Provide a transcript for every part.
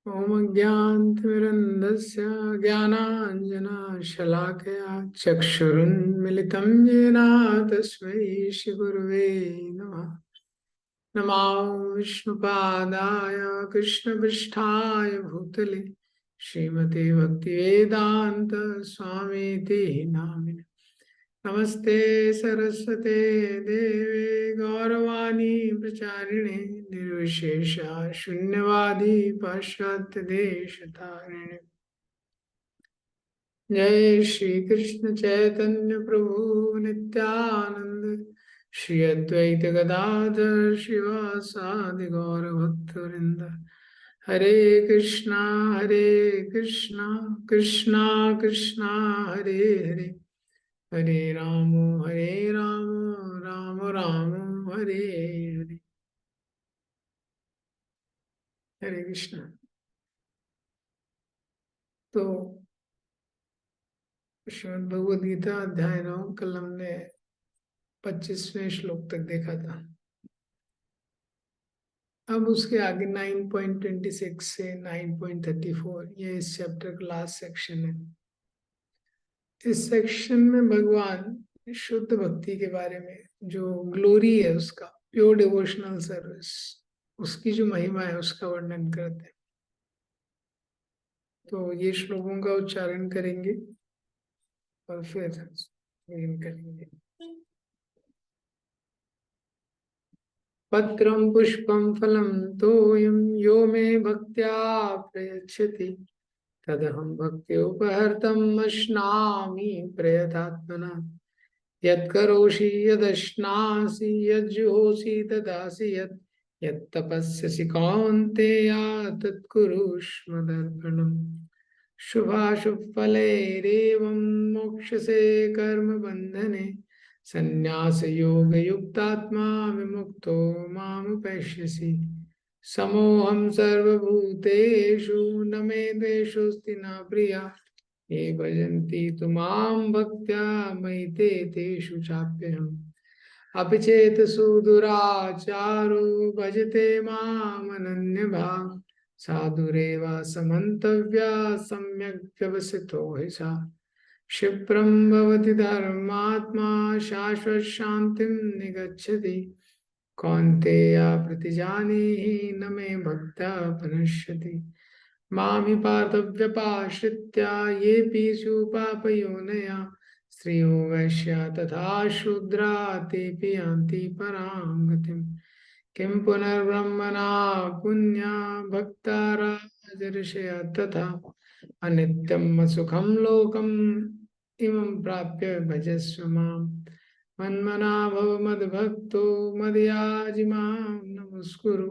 ओम अज्ञानतिमिरन्धस्य ज्ञानाञ्जनशलाकया चक्षुरुन्मिलितं येन तस्मै श्रीगुरुवे नमः। नमो विष्णुपादाय कृष्णपृष्ठाय भूतले श्रीमते भक्तिवेदान्त स्वामीति नामिने। नमस्ते सरस्वते देवे गौरवाणी प्रचारिणे निर्विशेषा शून्यवादी पाश्चात्य देश तारिणे। जय श्री कृष्ण चैतन्य प्रभु नित्यानंद श्री अद्वैत गदाधर शिवासादि गौर भक्तवृंद। हरे कृष्णा कृष्णा कृष्णा हरे हरे, हरे राम राम राम हरे हरे। हरे कृष्ण। तो श्रीमद् भगवद गीता अध्याय 9 कल हमने 25वें श्लोक तक देखा था। अब उसके आगे 9.26 से 9.34 ये इस चैप्टर का लास्ट सेक्शन है। इस सेक्शन में भगवान शुद्ध भक्ति के बारे में, जो ग्लोरी है उसका, प्योर डिवोशनल सर्विस, उसकी जो महिमा है उसका वर्णन करते हैं। तो ये श्लोकों का उच्चारण करेंगे और फिर begin करेंगे। पत्रं पुष्पं फलं तोयं यो मे भक्त्या प्रयच्छति तदहं भक्त्योपहर्तम् अश्नामि प्रयतात्मना। यत्करोषि यदश्नासि यज्जुहोषि ददासि यत्तपस्यसि कौन्तेय तत्कुरुष्व मदर्पणम्। शुभाशुभफलैरेवं मोक्षसे कर्मबन्धने संन्यास योग युक्तात्मा विमुक्तो मामुपैष्यसि। समोहं सर्वभूतेषु न मे द्वेषोऽस्ति न प्रिया ये भजन्ति तु मां भक्त्या मयि ते तेषु चाप्यहम्। अपि चेत् सुदुराचारो भजते मामनन्यभाक् साधुरेव समन्तव्या सम्यक् व्यवसितो हि सा। क्षिप्रं भवति धर्मात्मा शाश्वत शान्तिं निगच्छति कौन्तेय प्रतिजानीहि न मे भक्त्या प्रणश्यति। मामि पार्थव्यपाश्रित्य येऽपि पापयोनयः स्त्रियो वैश्या तथा शूद्रा तेऽपि यान्ति परां गतिम्। किं पुनर्ब्रह्मणा पुण्या भक्ता राजर्षयः तथा अनित्यं सुखं लोकम् इमं प्राप्य भजस्व माम्। मन्मना भव मद्भक्तो मदयाजि मां नमस्कुरु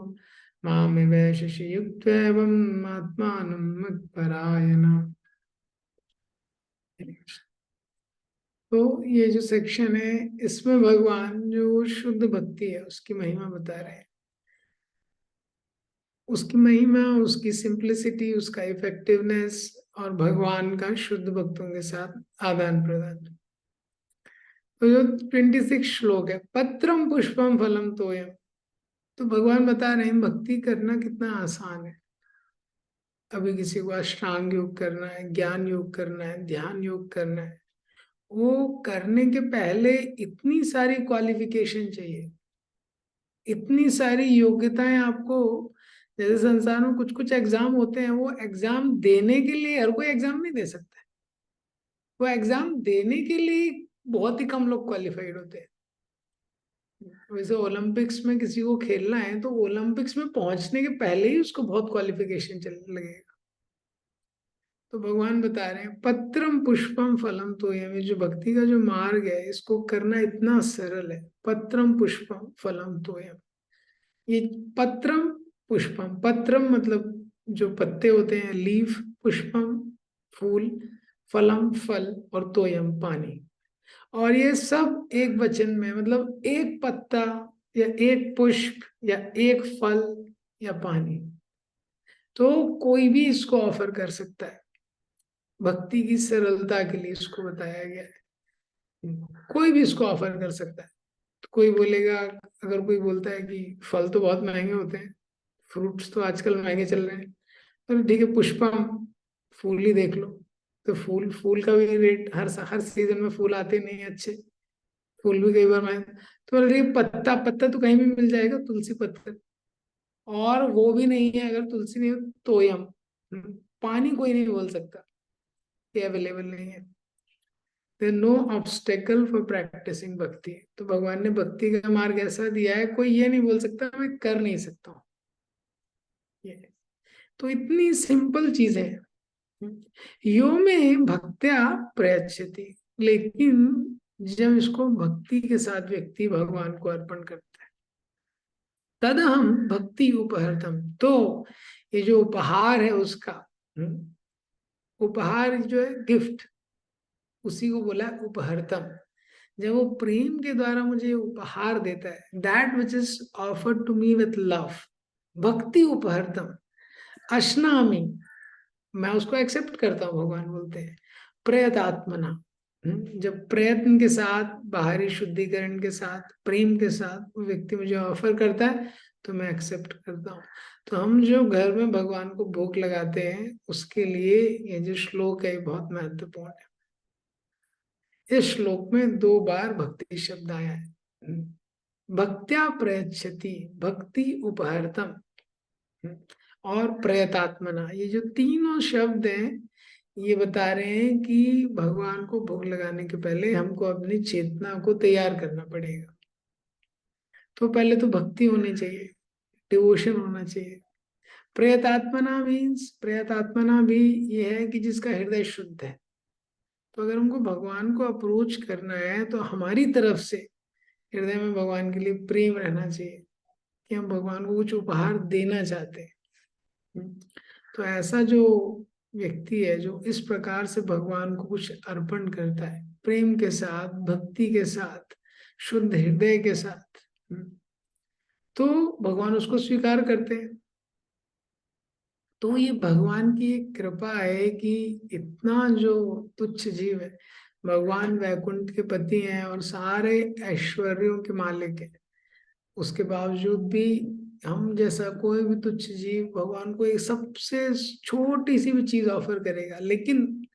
मामिवैषसि युक्त्वैवम् आत्मानं मत्परायण। तो ये जो सेक्शन है इसमें भगवान जो शुद्ध भक्ति है उसकी महिमा बता रहे हैं। उसकी महिमा, उसकी सिंप्लिसिटी, उसका इफेक्टिवनेस और भगवान का शुद्ध भक्तों के साथ आदान प्रदान। तो जो 26 श्लोक है, पत्रम पुष्पम फलम तोयम, तो भगवान बता रहे हैं भक्ति करना कितना आसान है। अभी किसी को अष्टांग योग करना है, ज्ञान योग करना है, ध्यान योग करना है, वो करने के पहले इतनी सारी क्वालिफिकेशन चाहिए, इतनी सारी योग्यताएं आपको। जैसे संसार में कुछ कुछ एग्जाम होते हैं, वो एग्जाम देने के लिए हर कोई एग्जाम नहीं दे सकता है। वो एग्जाम देने के लिए बहुत ही कम लोग क्वालिफाइड होते हैं। वैसे ओलंपिक्स में किसी को खेलना है तो ओलंपिक्स में पहुंचने के पहले ही उसको बहुत क्वालिफिकेशन चलने लगेगा। तो भगवान बता रहे हैं पत्रम पुष्पम फलम तोयम, जो भक्ति का जो मार्ग है इसको करना इतना सरल है। पत्रम पुष्पम फलम तोयम, ये पत्रम पुष्पम, पत्रम मतलब जो पत्ते होते हैं, लीफ, पुष्पम फूल, फलम फल और तोयम पानी। और ये सब एक वचन में, मतलब एक पत्ता या एक पुष्प या एक फल या पानी, तो कोई भी इसको ऑफर कर सकता है। भक्ति की सरलता के लिए इसको बताया गया है, कोई भी इसको ऑफर कर सकता है। तो कोई बोलेगा, अगर कोई बोलता है कि फल तो बहुत महंगे होते हैं, फ्रूट्स तो आजकल महंगे चल रहे हैं, तो ठीक है पुष्पम, फूल ही देख लो। तो फूल फूल का भी रेट, हर सीजन में फूल आते नहीं हैं अच्छे, फूल भी कई बार महंगे। तो बोल रही है, पत्ता पत्ता तो कहीं भी मिल जाएगा, तुलसी पत्ता, और वो भी नहीं है अगर तुलसी नहीं हो, तोयम, पानी कोई नहीं बोल सकता ये अवेलेबल नहीं है। There no obstacle for practising bhakti. तो भगवान ने भक्ति का मार्ग ऐसा दिया है, कोई ये नहीं बोल सकता मैं कर नहीं सकता हूँ ये। तो इतनी सिंपल चीजें हैं। यो में भक्त्या प्रयच्छति, लेकिन जब इसको भक्ति के साथ व्यक्ति भगवान को अर्पण करता है, तद हम भक्ति उपहर्तम, तो ये जो उपहार है उसका, उपहार जो है गिफ्ट, उसी को बोला है उपहर्तम। जब वो प्रेम के द्वारा मुझे उपहार देता है, that which is offered to me with love, भक्ति उपहर्तम अश्नामी, मैं उसको एक्सेप्ट करता हूँ, भगवान बोलते हैं प्रयतात्मना। जब प्रयत्न के साथ, बाहरी शुद्धिकरण के साथ, प्रेम के साथ वो व्यक्ति मुझे ऑफर करता है तो मैं एक्सेप्ट करता हूँ। तो हम जो घर में भगवान को भोग लगाते हैं उसके लिए ये जो श्लोक है ये बहुत महत्वपूर्ण है। इस श्लोक में 2 बार भक्ति शब्द आया है। भक्त्या प्रयच्छति, भक्ति उपहर्तम, और प्रयतात्मना, ये जो तीनों शब्द हैं ये बता रहे हैं कि भगवान को भोग लगाने के पहले हमको अपनी चेतना को तैयार करना पड़ेगा। तो पहले तो भक्ति होनी चाहिए, डिवोशन होना चाहिए। प्रयतात्मना मीन्स, प्रयतात्मना भी ये है कि जिसका हृदय शुद्ध है। तो अगर हमको भगवान को अप्रोच करना है तो हमारी तरफ से हृदय में भगवान के लिए प्रेम रहना चाहिए कि हम भगवान को कुछ उपहार देना चाहते हैं। तो ऐसा जो व्यक्ति है जो इस प्रकार से भगवान को कुछ अर्पण करता है प्रेम के साथ, भक्ति के साथ, शुद्ध हृदय के साथ, तो भगवान उसको स्वीकार करते हैं। तो ये भगवान की एक कृपा है कि इतना जो तुच्छ जीव है, भगवान वैकुंठ के पति हैं और सारे ऐश्वर्यों के मालिक हैं, उसके बावजूद भी हम जैसा कोई भी तुच्छ जीव भगवान को एक सबसे छोटी सी भी चीज ऑफर करेगा, लेकिन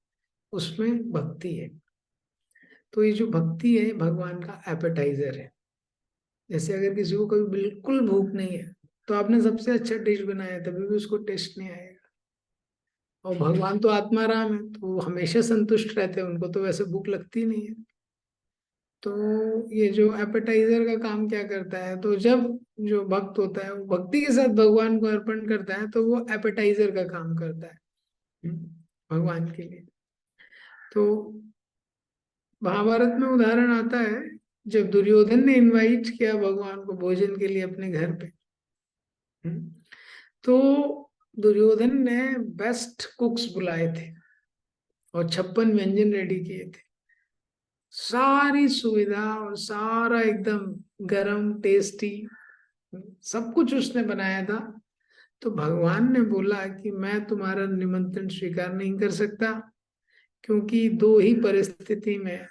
उसमें भक्ति है। तो ये जो भक्ति है भगवान का एपेटाइजर है। जैसे अगर किसी को कभी बिल्कुल भूख नहीं है तो आपने सबसे अच्छा डिश बनाया तभी भी उसको टेस्ट नहीं आएगा। और भगवान तो आत्माराम है तो वो हमेशा संतुष्ट रहते हैं, उनको तो वैसे भूख लगती नहीं है। तो ये जो एपेटाइजर का काम क्या करता है, तो जब जो भक्त होता है वो भक्ति के साथ भगवान को अर्पण करता है तो वो एपेटाइजर का काम करता है भगवान के लिए। तो महाभारत में उदाहरण आता है जब दुर्योधन ने इनवाइट किया भगवान को भोजन के लिए अपने घर पे, तो दुर्योधन ने बेस्ट कुक्स बुलाए थे और 56 व्यंजन रेडी किए थे, सारी सुविधा और सारा एकदम गरम टेस्टी सब कुछ उसने बनाया था। तो भगवान ने बोला कि मैं तुम्हारा निमंत्रण स्वीकार नहीं कर सकता, क्योंकि 2 ही परिस्थिति में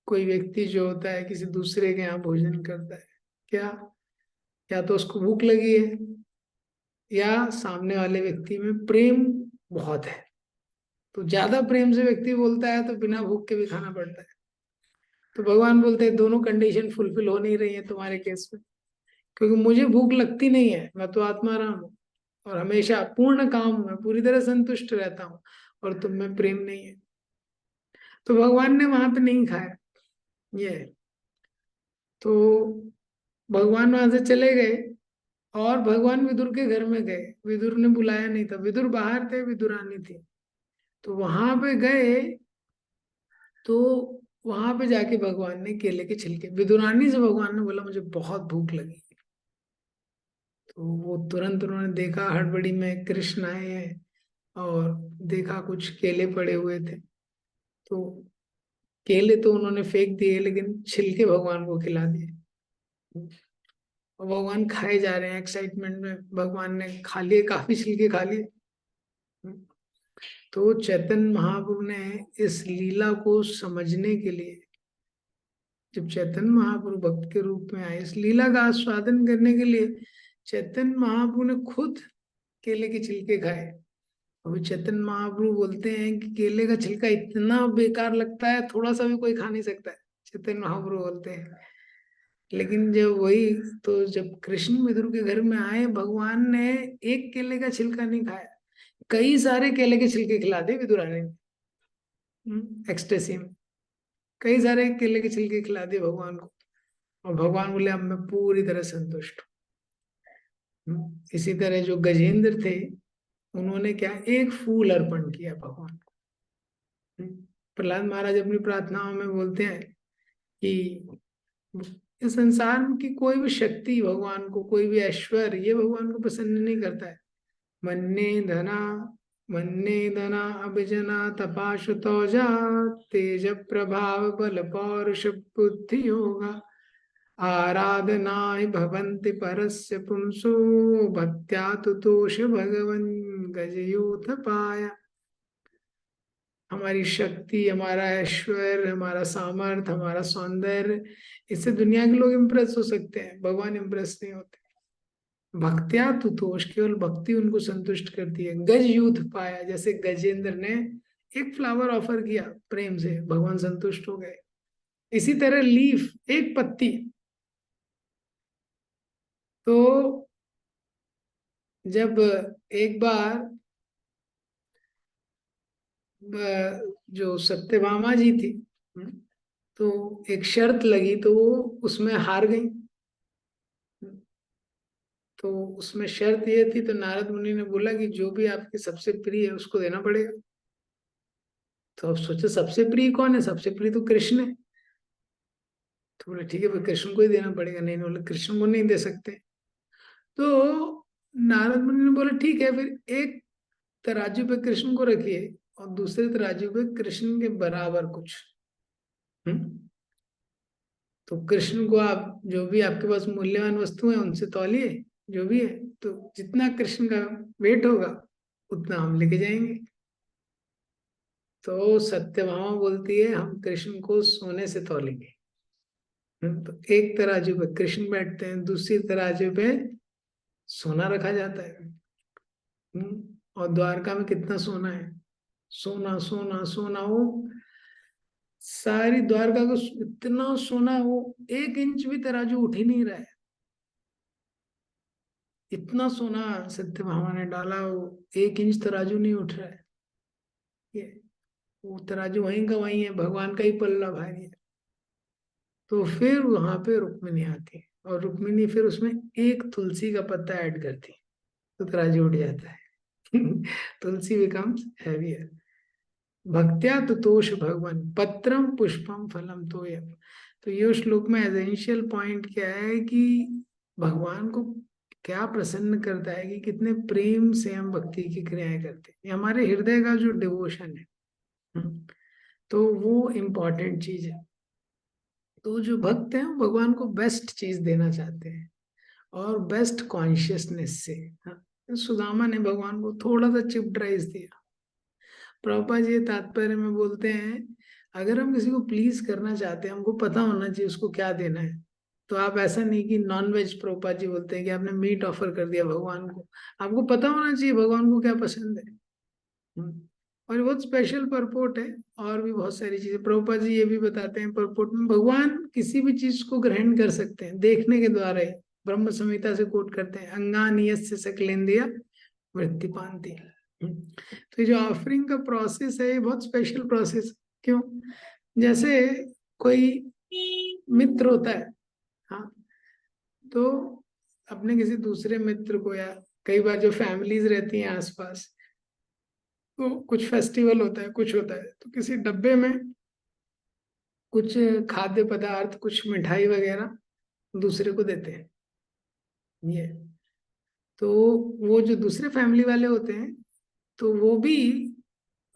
कोई व्यक्ति जो होता है किसी दूसरे के यहाँ भोजन करता है, क्या, या तो उसको भूख लगी है या सामने वाले व्यक्ति में प्रेम बहुत है। तो ज्यादा प्रेम से व्यक्ति बोलता है तो बिना भूख के भी खाना पड़ता है। तो भगवान बोलते हैं दोनों कंडीशन फुलफिल हो नहीं रही है तुम्हारे केस में, क्योंकि मुझे भूख लगती नहीं है, मैं तो आत्माराम हूँ और हमेशा पूर्ण काम हूँ, मैं पूरी तरह संतुष्ट रहता हूँ, और तुम में प्रेम नहीं है। तो भगवान ने वहां पे नहीं खाया ये। तो भगवान वहां से चले गए और भगवान विदुर के घर में गए। विदुर ने बुलाया नहीं था, विदुर बाहर थे, विदुरानी थी। तो वहां पे गए तो वहां पे जाके भगवान ने केले के छिलके, विदुरानी से भगवान ने बोला मुझे बहुत भूख लगी। तो वो तुरंत उन्होंने देखा हड़बड़ी में कृष्ण आए हैं और देखा कुछ केले पड़े हुए थे, तो केले तो उन्होंने फेंक दिए लेकिन छिलके भगवान को खिला दिए। और भगवान खाए जा रहे हैं एक्साइटमेंट में, भगवान ने खा लिए, काफी छिलके खा लिए। तो चैतन्य महाप्रभु ने इस लीला को समझने के लिए जब चैतन्य महाप्रभु भक्त के रूप में आए, इस लीला का आस्वादन करने के लिए चैतन्य महाप्रभु ने खुद केले के छिलके खाए। अभी चैतन्य महाप्रभु बोलते हैं कि केले का छिलका इतना बेकार लगता है, थोड़ा सा भी कोई खा नहीं सकता है, चैतन्य महाप्रभु बोलते हैं। लेकिन जब वही, तो जब कृष्ण विदुर के घर में आए, भगवान ने एक केले का छिलका नहीं खाया, कई सारे केले के छिलके खिला दिए विदुरानी ने एक्सटेसी में। कई सारे केले के छिलके खिला दिए भगवान को, और भगवान बोले अब मैं पूरी तरह संतुष्ट हूँ। इसी तरह जो गजेंद्र थे, उन्होंने क्या, एक फूल अर्पण किया भगवान को। प्रहलाद महाराज अपनी प्रार्थनाओं में बोलते हैं कि इस संसार की कोई भी शक्ति भगवान को, कोई भी ऐश्वर्य, ये भगवान को पसंद नहीं करता है। मन्ने धना अभिजना तपाशुतौजा तेज प्रभाव बल पौरुष बुद्धि योगा आराधना भवन्ति परस्य पुंसो भक्त्या तुतोष भगवन गजयूथ पाया। हमारी शक्ति, हमारा ऐश्वर्य, हमारा सामर्थ्य, हमारा सौंदर्य, इससे दुनिया के लोग इम्प्रेस हो सकते हैं, भगवान इम्प्रेस नहीं होते। भक्त्या तुतोष, केवल भक्ति उनको संतुष्ट करती है। गज यूथ पाया, जैसे गजेंद्र ने एक फ्लावर ऑफर किया प्रेम से, भगवान संतुष्ट हो गए। इसी तरह लीफ, एक पत्ती, तो जब एक बार जो सत्यभामा जी थी, तो एक शर्त लगी, तो वो उसमें हार गई। तो उसमें शर्त ये थी, तो नारद मुनि ने बोला कि जो भी आपके सबसे प्रिय है उसको देना पड़ेगा। तो अब सोचे सबसे प्रिय कौन है, सबसे प्रिय तो कृष्ण है। तो बोले ठीक है भाई, कृष्ण को ही देना पड़ेगा। नहीं, बोले कृष्ण को नहीं दे सकते। तो नारद मुनि ने बोला ठीक है, फिर एक तराजू पे कृष्ण को रखिए और दूसरे तराजू पे कृष्ण के बराबर कुछ। तो कृष्ण को आप, जो भी आपके पास मूल्यवान वस्तु है उनसे तौलिए, जो भी है, तो जितना कृष्ण का वेट होगा उतना हम लेके जाएंगे। तो सत्यभामा बोलती है हम कृष्ण को सोने से तौलेंगे। तो एक तराजू पे कृष्ण बैठते हैं, दूसरी तराजू पे सोना रखा जाता है। और द्वारका में कितना सोना है, सोना सोना सोना, वो सारी द्वारका को इतना सोना, वो 1 इंच भी तराजू उठ ही नहीं रहा है, इतना सोना सत्यभामा ने डाला, वो 1 इंच तराजू नहीं उठ रहा है। ये वो तराजू वहीं का वहीं है, भगवान का ही पल्ला भारी है। तो फिर वहां पे रुक्मिणी आती है, और रुक्मिणी फिर उसमें एक तुलसी का पत्ता ऐड करती है, तो तराजू उठ जाता है। तुलसी बिकम्स हैवियर। भक्त्या तुतोष भगवान पत्रम पुष्पम फलम तोयम। तो ये श्लोक में एसेंशियल पॉइंट क्या है कि भगवान को क्या प्रसन्न करता है, कि कितने प्रेम से हम भक्ति की क्रियाएं करते हैं। ये हमारे हृदय का जो डिवोशन है, तो वो इम्पोर्टेंट चीज है। तो जो भक्त हैं वो भगवान को बेस्ट चीज देना चाहते हैं, और बेस्ट कॉन्शियसनेस से। हाँ, सुदामा ने भगवान को थोड़ा सा चिप्ड राइस दिया। प्रभुपाद जी तात्पर्य में बोलते हैं, अगर हम किसी को प्लीज करना चाहते हैं, हमको पता होना चाहिए उसको क्या देना है। तो आप ऐसा नहीं कि नॉन वेज, प्रभुपाद जी बोलते हैं कि आपने मीट ऑफर कर दिया भगवान को, आपको पता होना चाहिए भगवान को क्या पसंद है। और बहुत स्पेशल परपोर्ट है, और भी बहुत सारी चीजें प्रभुपाद जी ये भी बताते हैं परपोर्ट में, भगवान किसी भी चीज को ग्रहण कर सकते हैं देखने के द्वारा ही। ब्रह्म संहिता से कोट करते हैं, अंगानियस्य सकलेंद्रिय वृत्ति पांति। तो ये जो ऑफरिंग का प्रोसेस है, ये बहुत स्पेशल प्रोसेस। क्यों? जैसे कोई मित्र होता है, हाँ, तो अपने किसी दूसरे मित्र को, या कई बार जो फैमिलीज रहती हैं आसपास, तो कुछ फेस्टिवल होता है, कुछ होता है, तो किसी डब्बे में कुछ खाद्य पदार्थ, कुछ मिठाई वगैरह दूसरे को देते हैं। ये तो वो जो दूसरे फैमिली वाले होते हैं, तो वो भी,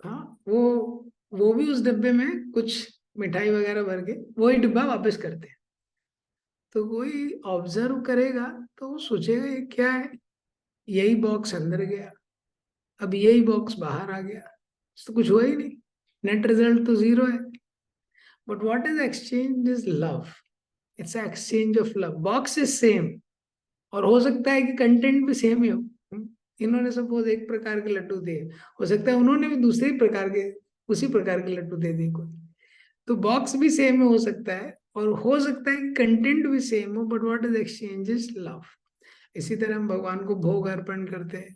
हाँ, वो भी उस डब्बे में कुछ मिठाई वगैरह भर के वही डिब्बा वापस करते हैं। तो कोई ऑब्जर्व करेगा तो वो सोचेगा ये क्या है, यही बॉक्स अंदर गया, अब यही बॉक्स बाहर आ गया, तो कुछ हुआ ही नहीं, नेट रिजल्ट तो 0 है। But what is exchange is love. It's exchange of love. Box is same, और हो सकता है कि कंटेंट भी सेम ही हो. इन्होंने सपोज एक प्रकार के लड्डू दिए, हो सकता है उन्होंने भी दूसरे प्रकार के, उसी प्रकार के लड्डू दे दिए कोई. तो बॉक्स भी सेम हो सकता है, और हो सकता है कि कंटेंट भी सेम हो, but what is exchange is love. इसी तरह हम भगवान को भोग अर्पण करते हैं.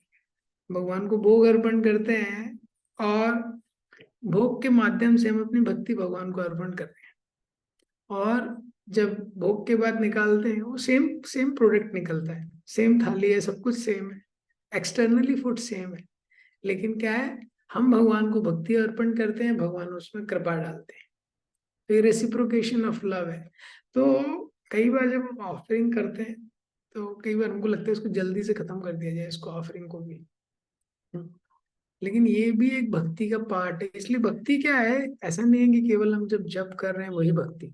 भगवान को भोग अर्पण करते हैं, और भोग के माध्यम से हम अपनी भक्ति भगवान को अर्पण करते हैं. और जब भोग के बाद निकालते हैं, वो सेम सेम प्रोडक्ट निकलता है, सेम थाली है, सब कुछ सेम है, एक्सटर्नली फूड सेम है. लेकिन क्या है, हम भगवान को भक्ति अर्पण करते हैं, भगवान उसमें कृपा डालते हैं. तो ये रेसिप्रोकेशन ऑफ लव है. तो कई बार जब हम ऑफरिंग करते हैं, तो कई बार हमको लगता है इसको जल्दी से खत्म कर दिया जाए, इसको ऑफरिंग को भी. लेकिन ये भी एक भक्ति का पार्ट है. इसलिए भक्ति क्या है, ऐसा नहीं है कि केवल हम जब जप कर रहे हैं वही भक्ति.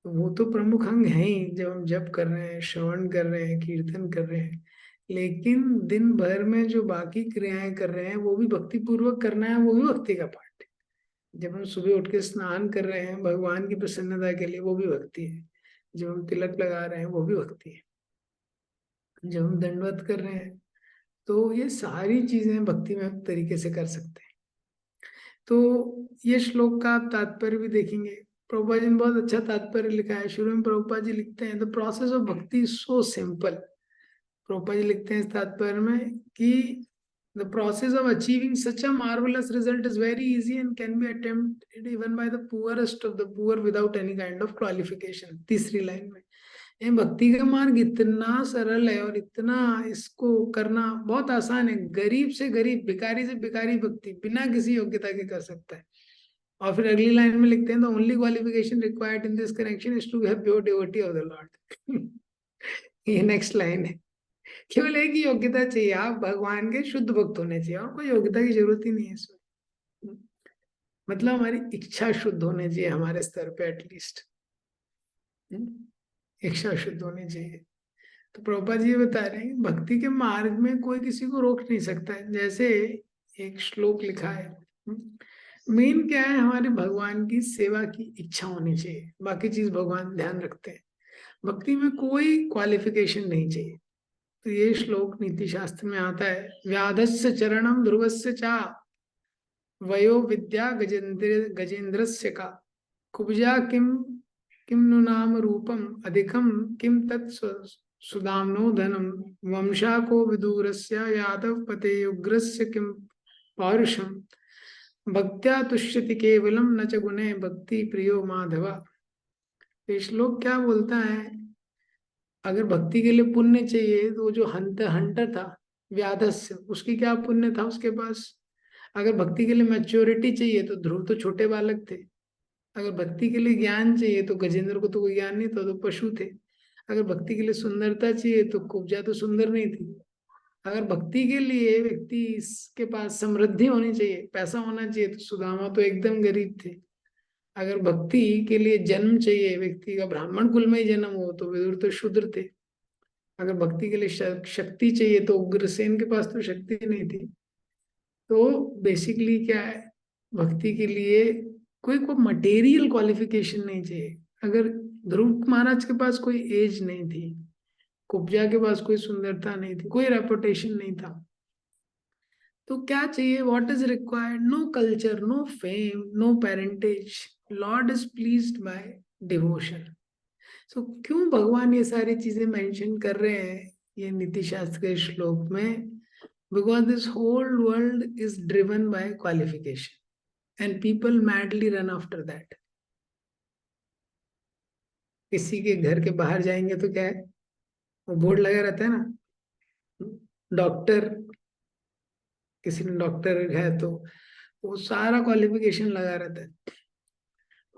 तो वो तो प्रमुख अंग है ही, जब हम जप कर रहे हैं, श्रवण कर रहे हैं, कीर्तन कर रहे हैं. लेकिन दिन भर में जो बाकी क्रियाएं कर रहे हैं वो भी भक्ति पूर्वक करना है, वो भी भक्ति का पार्ट है. जब हम सुबह उठ के स्नान कर रहे हैं भगवान की प्रसन्नता के लिए, वो भी भक्ति है. जब हम तिलक लगा रहे हैं वो भी भक्ति है. जब हम दंडवत कर रहे हैं, तो ये सारी चीजें भक्ति में हम तरीके से कर सकते हैं. तो ये श्लोक का आप तात्पर्य भी देखेंगे. प्रभुपा जी ने बहुत अच्छा तात्पर्य लिखा है. शुरू में प्रभुपा जी लिखते हैं, द प्रोसेस ऑफ भक्ति is so simple. Prabhupada ji लिखते हैं इस तात्पर्य में कि the process of achieving such a marvelous result is very easy and can be attempted even by the poorest of the poor without any kind of qualification. तीसरी line में, ये भक्ति का मार्ग इतना सरल है और इतना इसको करना बहुत आसान है. गरीब से गरीब, भिखारी से भिखारी भक्ति बिना किसी योग्यता के कर सकता है. और फिर अगली लाइन में लिखते हैं, the only qualification required in this connection is to have pure devotee of the Lord. ये नेक्स्ट लाइन है. केवल एक ही योग्यता चाहिए, आप भगवान के शुद्ध भक्त होने चाहिए, और कोई योग्यता की जरूरत ही नहीं है इसमें. मतलब हमारी इच्छा शुद्ध होनी चाहिए, हमारे स्तर पे एटलीस्ट इच्छा शुद्ध होनी चाहिए. तो प्रभुपाद जी ये बता रहे हैं, भक्ति के मार्ग में कोई किसी को रोक नहीं सकता है. जैसे एक श्लोक लिखा है, मेन क्या है, हमारे भगवान की सेवा की इच्छा होनी चाहिए, बाकी चीज भगवान ध्यान रखते हैं. भक्ति में कोई क्वालिफिकेशन नहीं चाहिए. तो ये श्लोक नीति शास्त्र में आता है, व्याधस्य चरणम ध्रुवस्य चा वयो विद्या गजेंद्रस्य का कुब्जा किम किम नु नाम रूपम अधिकम किम तत् सुदाम्नो धनम वंशा को विदूरस्य यादव पते उग्रस्य किम पौरुषम भक्त्या तुष्यति केवलम न च गुणे भक्ति प्रियो माधवा. तो श्लोक क्या बोलता है, अगर भक्ति के लिए पुण्य चाहिए तो जो हंटर था व्याधस्य, उसकी क्या पुण्य था उसके पास. अगर भक्ति के लिए मैच्योरिटी चाहिए तो ध्रुव तो छोटे बालक थे. अगर भक्ति के लिए ज्ञान चाहिए तो गजेंद्र को तो कोई ज्ञान नहीं था, तो पशु थे. अगर भक्ति के लिए सुंदरता चाहिए तो कुब्जा तो सुंदर नहीं थी. अगर भक्ति के लिए व्यक्ति के पास समृद्धि होनी चाहिए, पैसा होना चाहिए, तो सुदामा तो एकदम गरीब थे. अगर भक्ति के लिए जन्म चाहिए, व्यक्ति का ब्राह्मण कुल में ही जन्म हो, तो विदुर तो शूद्र थे. अगर भक्ति के लिए शक्ति चाहिए तो उग्रसेन के पास तो शक्ति नहीं थी. तो बेसिकली क्या है, भक्ति के लिए कोई मटेरियल क्वालिफिकेशन नहीं चाहिए. अगर ध्रुव महाराज के पास कोई एज नहीं थी, कुब्जा के पास कोई सुंदरता नहीं थी, कोई रेपुटेशन नहीं था, तो क्या चाहिए, what is required, no culture, no fame, no parentage, Lord is pleased by devotion. So क्यों भगवान ये सारी चीजें मेंशन कर रहे हैं ये नीति शास्त्र के श्लोक में, because this whole world is driven by qualification and people madly run after that. किसी के घर के बाहर जाएंगे तो क्या है, वो बोर्ड लगा रहता है ना, डॉक्टर, किसी ने डॉक्टर है तो वो सारा क्वालिफिकेशन लगा रहता है.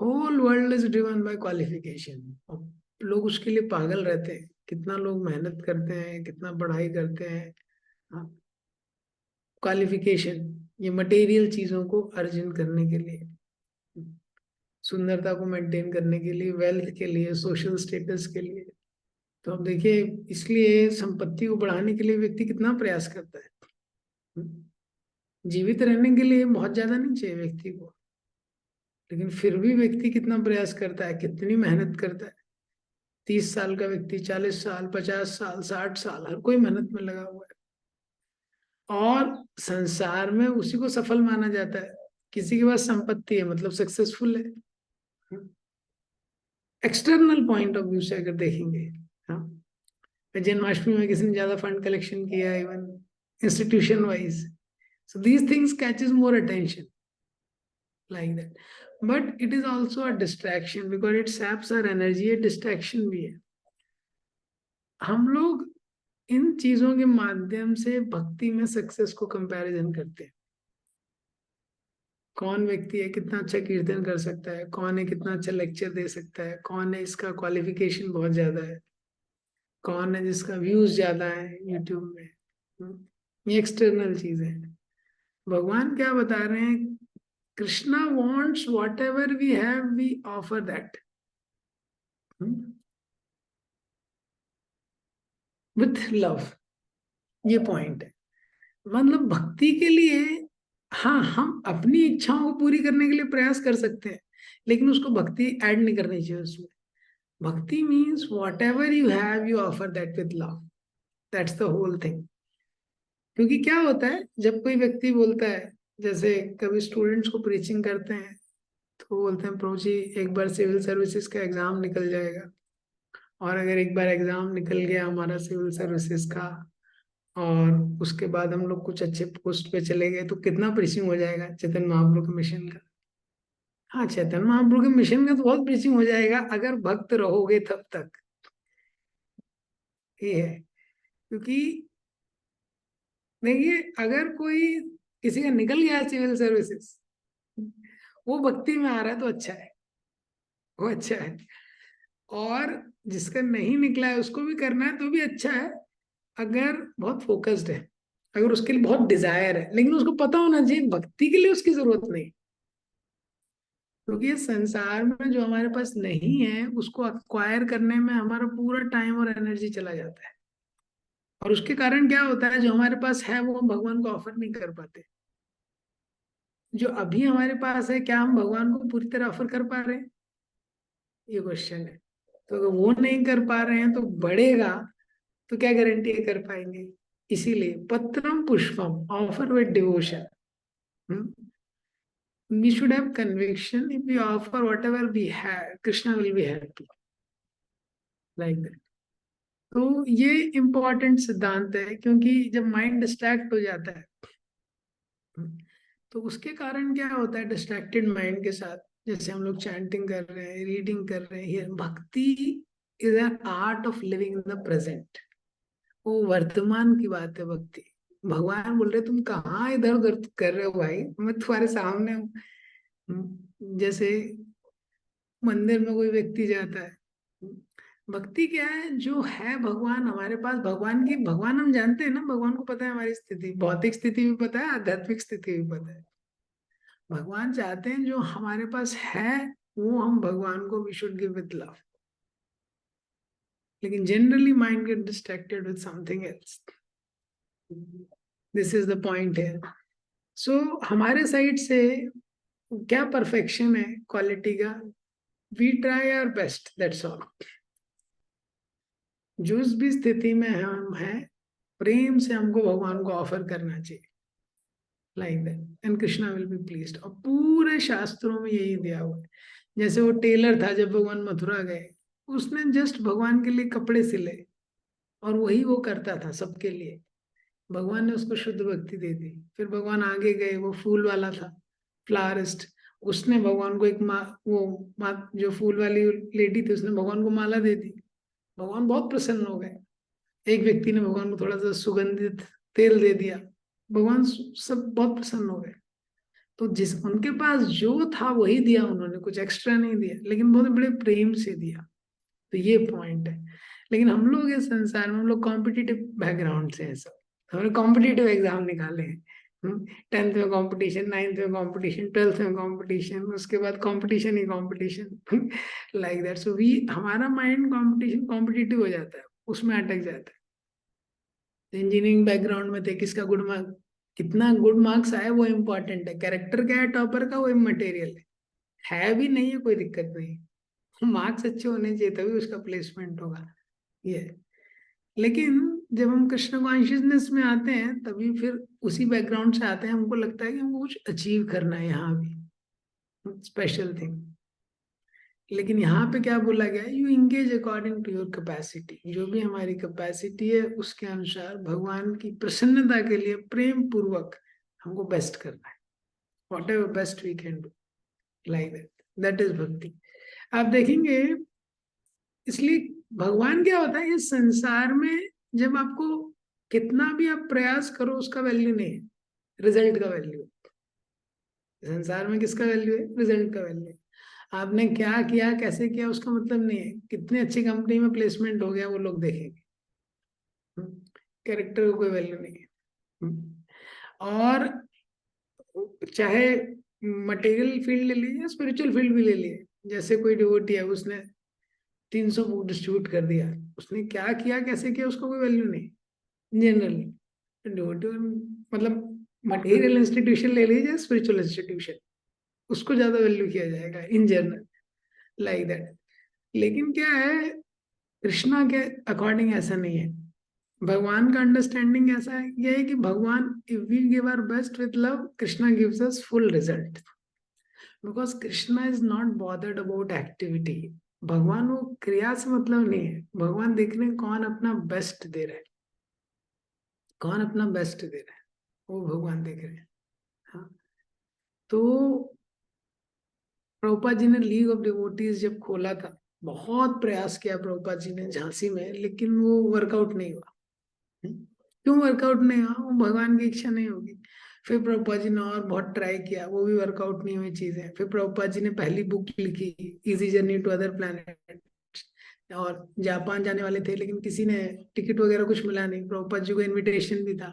Whole world is driven by qualification. लोग उसके लिए पागल रहते हैं, कितना लोग मेहनत करते हैं, कितना पढ़ाई करते हैं. क्वालिफिकेशन, ये मटेरियल चीजों को अर्जन करने के लिए, सुंदरता को मेंटेन करने के लिए, वेल्थ के लिए, सोशल स्टेटस के लिए. तो अब देखिए, इसलिए संपत्ति को बढ़ाने के लिए व्यक्ति कितना प्रयास करता है. जीवित रहने के लिए बहुत ज्यादा नहीं चाहिए व्यक्ति को, लेकिन फिर भी व्यक्ति कितना प्रयास करता है, कितनी मेहनत करता है। 30 साल का व्यक्ति, 40 साल, 50 साल, 60 साल, हर कोई मेहनत में लगा हुआ है। और संसार में उसी को सफल माना जाता है। किसी के पास संपत्ति है मतलब सक्सेसफुल है, एक्सटर्नल पॉइंट ऑफ व्यू से अगर देखेंगे। हाँ, जन्माष्टमी में किसी ने ज्यादा फंड कलेक्शन किया, even institution wise, so these things catches more attention like that. But it is also a distraction because it saps our energy. ये डिस्ट्रैक्शन भी है। हम लोग इन चीजों के माध्यम से भक्ति में सक्सेस को कंपैरिजन करते हैं। कौन व्यक्ति है कितना अच्छा कीर्तन कर सकता है, कौन है कितना अच्छा लेक्चर दे सकता है, कौन है इसका क्वालिफिकेशन बहुत ज्यादा है, कौन है जिसका व्यूज ज्यादा है यूट्यूब में। ये एक्सटर्नल चीजें हैं। भगवान क्या बता रहे हैं? Krishna wants whatever we have we offer that with love. ये पॉइंट है। मतलब भक्ति के लिए, हाँ, हम अपनी इच्छाओं को पूरी करने के लिए प्रयास कर सकते हैं, लेकिन उसको भक्ति ऐड नहीं करनी चाहिए उसमें। Bhakti means whatever you have you offer that with love. That's the whole thing. क्योंकि क्या होता है जब कोई व्यक्ति बोलता है, जैसे कभी स्टूडेंट्स को प्रीचिंग करते हैं तो बोलते हैं प्रभु जी एक बार सिविल सर्विसेज का एग्जाम निकल जाएगा, और अगर एक बार एग्जाम निकल गया हमारा सिविल सर्विसेज का, और उसके बाद हम लोग कुछ अच्छे पोस्ट पे चले गए, तो कितना प्रीचिंग हो जाएगा चैतन्य महाप्रभु के मिशन का। हाँ, चैतन्य महाप्रभु के मिशन का तो बहुत प्रीचिंग हो जाएगा अगर भक्त रहोगे तब तक। ये है। क्योंकि देखिए, अगर कोई किसी का निकल गया सिविल सर्विसेज, वो भक्ति में आ रहा है तो अच्छा है, वो अच्छा है। और जिसका नहीं निकला है उसको भी करना है तो भी अच्छा है, अगर बहुत फोकस्ड है, अगर उसके लिए बहुत डिजायर है। लेकिन उसको पता होना चाहिए भक्ति के लिए उसकी जरूरत नहीं। क्योंकि ये संसार में जो हमारे पास नहीं है उसको अक्वायर करने में हमारा पूरा टाइम और एनर्जी चला जाता है। और उसके कारण क्या होता है, जो हमारे पास है वो हम भगवान को ऑफर नहीं कर पाते। जो अभी हमारे पास है, क्या हम भगवान को पूरी तरह ऑफर कर पा रहे हैं? ये क्वेश्चन है। तो अगर वो नहीं कर पा रहे हैं तो बढ़ेगा, तो क्या गारंटी है कर पाएंगे? इसीलिए पत्रम पुष्पम offer with devotion. We should have conviction. If we offer whatever we have, Krishna will be happy, like that. तो ये इम्पोर्टेंट सिद्धांत है, क्योंकि जब माइंड डिस्ट्रैक्ट हो जाता है तो उसके कारण क्या होता है, डिस्ट्रैक्टेड माइंड के साथ जैसे हम लोग चैंटिंग कर रहे हैं, रीडिंग कर रहे हैं, भक्ति is an art of living in the present. वो वर्तमान की बात है भक्ति। भगवान बोल रहे तुम कहाँ इधर उधर कर रहे हो भाई, मैं तुम्हारे सामने हूँ। जैसे मंदिर में कोई व्यक्ति जाता है, भक्ति क्या है? जो है भगवान हमारे पास, भगवान की, भगवान हम जानते हैं ना, भगवान को पता है हमारी स्थिति, भौतिक स्थिति भी पता है, आध्यात्मिक स्थिति भी पता है। भगवान चाहते हैं जो हमारे पास है वो हम भगवान को we should give with love. लेकिन generally mind get distracted with something else. This is the point है। सो हमारे साइड से क्या परफेक्शन है क्वालिटी का? We try our best, that's all. जिस भी स्थिति में हम हैं, प्रेम से हमको भगवान को ऑफर करना चाहिए, like that, and Krishna will B pleased. और पूरे शास्त्रों में यही दिया हुआ है। जैसे वो टेलर था, जब भगवान मथुरा गए, उसने जस्ट भगवान के लिए कपड़े सिले, और वही वो करता था सबके लिए। भगवान ने उसको शुद्ध भक्ति दे दी। फिर भगवान आगे गए, वो फूल वाला था, फ्लावरिस्ट, उसने भगवान को एक जो फूल वाली लेडी थी उसने भगवान को माला दे दी। भगवान बहुत प्रसन्न हो गए। एक व्यक्ति ने भगवान को थोड़ा सा सुगंधित तेल दे दिया, भगवान सब बहुत प्रसन्न हो गए। तो जिस उनके पास जो था वही दिया उन्होंने, कुछ एक्स्ट्रा नहीं दिया, लेकिन बहुत बड़े प्रेम से दिया। तो ये पॉइंट है। लेकिन हम लोग इस संसार में, हम लोग कॉम्पिटिटिव बैकग्राउंड से हैं सब। हमने कॉम्पिटिटिव एग्जाम निकाले हैं। 10th में कंपटीशन, 9th में कंपटीशन, 12th में कंपटीशन, उसके बाद कंपटीशन ही competition, like that. So we, हमारा माइंड कंपटीशन कॉम्पिटिटिव हो जाता है, उसमें अटक जाता है। इंजीनियरिंग बैकग्राउंड में थे, किसका गुड मार्क, कितना गुड मार्क्स आए वो इम्पोर्टेंट है, कैरेक्टर क्या है टॉपर का वो इमटेरियल है। है भी नहीं है कोई दिक्कत नहीं, मार्क्स अच्छे होने चाहिए तभी उसका प्लेसमेंट होगा ये। लेकिन जब हम कृष्ण कॉन्शियसनेस में आते हैं तभी फिर उसी बैकग्राउंड से आते हैं, हमको लगता है कि हमको कुछ अचीव करना है यहाँ भी, स्पेशल थिंग। लेकिन यहाँ पे क्या बोला गया है, you engage according to your capacity, जो भी हमारी कैपेसिटी है उसके अनुसार भगवान की प्रसन्नता के लिए प्रेम पूर्वक हमको बेस्ट करना है, whatever best we can do, like that, that is bhakti. आप देखेंगे, इसलिए भगवान क्या होता है, इस संसार में जब आपको कितना भी आप प्रयास करो उसका वैल्यू नहीं है, रिजल्ट का वैल्यू। संसार में किसका वैल्यू है, रिजल्ट का वैल्यू है। आपने क्या किया कैसे किया उसका मतलब नहीं है, कितनी अच्छी कंपनी में प्लेसमेंट हो गया वो लोग देखेंगे, कैरेक्टर को कोई वैल्यू नहीं है। और चाहे मटेरियल फील्ड ले लीजिए, स्पिरिचुअल फील्ड भी ले लिए, जैसे कोई डिवोटी है उसने 300 बुक डिस्ट्रीब्यूट कर दिया, उसने क्या किया कैसे किया उसका कोई वैल्यू नहीं जनरली। डिवोटी मतलब मटेरियल इंस्टीट्यूशन ले लीजिए, स्पिरिचुअल इंस्टीट्यूशन, उसको ज्यादा वैल्यू किया जाएगा इन जनरल, लाइक दैट। लेकिन क्या है, कृष्णा के अकॉर्डिंग ऐसा नहीं है। भगवान का अंडरस्टैंडिंग ऐसा है, यह है कि भगवान, if we give our best with love, Krishna gives us full result, because Krishna is not bothered about activity. भगवान वो क्रिया से मतलब नहीं है, भगवान देख रहे हैं कौन अपना बेस्ट दे रहा है, कौन अपना बेस्ट दे रहा है, वो भगवान देख रहे हैं। हाँ, तो प्रभुपाद जी ने लीग ऑफ डिवोटीज जब खोला था, बहुत प्रयास किया प्रभुपाद जी ने झांसी में, लेकिन वो वर्कआउट नहीं हुआ। क्यों वर्कआउट नहीं हुआ, वो भगवान की इच्छा नहीं होगी। फिर प्रभुपाद जी ने और बहुत ट्राई किया, वो भी वर्कआउट नहीं हुई चीजें। फिर प्रभुपाद जी ने पहली बुक लिखी, easy journey to other planet, और जापान जाने वाले थे लेकिन किसी ने टिकट वगैरह कुछ मिला नहीं, प्रभुपाद जी को इनविटेशन भी था,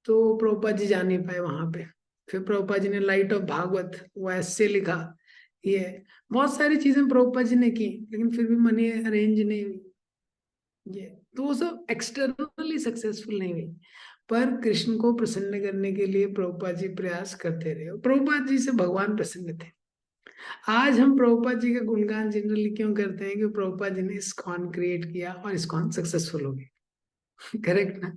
तो प्रभुपाद जी जा नहीं पाए वहां पे। फिर प्रभुपाद जी ने लाइट ऑफ भागवत वो ऐसे लिखा, ये बहुत सारी चीजें प्रभुपाद जी ने की, लेकिन फिर भी मनी अरेंज नहीं हुई, ये तो वो सब एक्सटर्नली सक्सेसफुल नहीं हुई। पर कृष्ण को प्रसन्न करने के लिए प्रभुपाद जी प्रयास करते रहे, और प्रभुपाद जी से भगवान प्रसन्न थे। आज हम प्रभुपाद जी का गुणगान जनरली क्यों करते हैं कि प्रभुपाद जी ने इस्कॉन क्रिएट किया और इस्कॉन सक्सेसफुल हो गई। करेक्ट ना,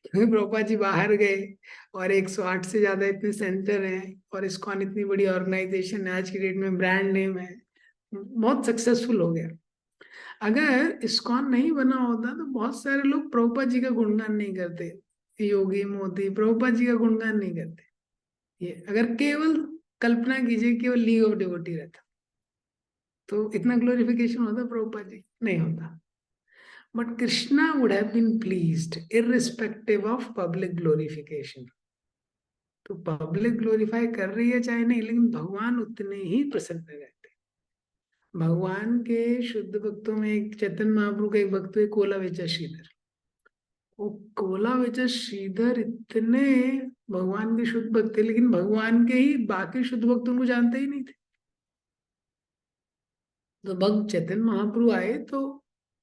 क्योंकि प्रभुपाद जी बाहर गए और 108 से ज्यादा इतने सेंटर हैं, और इस्कॉन इतनी बड़ी ऑर्गेनाइजेशन है, आज की डेट में ब्रांड नेम है, बहुत सक्सेसफुल हो गया। अगर इस्कॉन नहीं बना होता तो बहुत सारे लोग प्रभुपाद जी का गुणगान नहीं करते, योगी मोदी प्रभुपाद जी का गुणगान नहीं करते। ये अगर केवल कल्पना कीजिए केवल लीग ऑफ डिवोटी रहता तो इतना ग्लोरिफिकेशन होता प्रभुपाद जी, नहीं होता। But Krishna would have been pleased irrespective of public glorification. तो पब्लिक ग्लोरीफाई कर रही है चाहे नहीं, लेकिन भगवान उतने ही प्रसन्न रहते। भगवान के शुद्ध भक्तों में एक चैतन्य महाप्रभु का एक भक्त है कोला वेचा श्रीधर, वो कोला वेचा श्रीधर इतने भगवान के शुद्ध भक्त थे, लेकिन भगवान के ही बाकी शुद्ध भक्त उनको जानते ही नहीं थे। तो भक्त चैतन्य महाप्रभु आए तो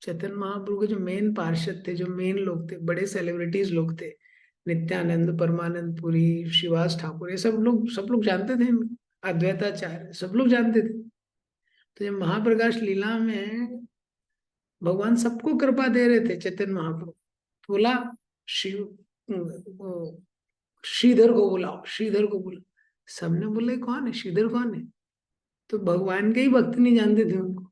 चैतन्य महाप्रभु के जो मेन पार्षद थे, जो मेन लोग थे, बड़े सेलिब्रिटीज लोग थे, नित्यानंद, परमानंद पुरी, शिवास ठाकुर, ये सब लोग जानते थे, अद्वैताचार्य सब लोग जानते थे। तो जब महाप्रकाश लीला में भगवान सबको कृपा दे रहे थे, चैतन्य महाप्रभु बोला शिव वो श्रीधर को बुलाओ, श्रीधर को बुलाओ। सबने बोले कौन है श्रीधर, कौन है? तो भगवान के ही भक्त नहीं जानते थे उनको।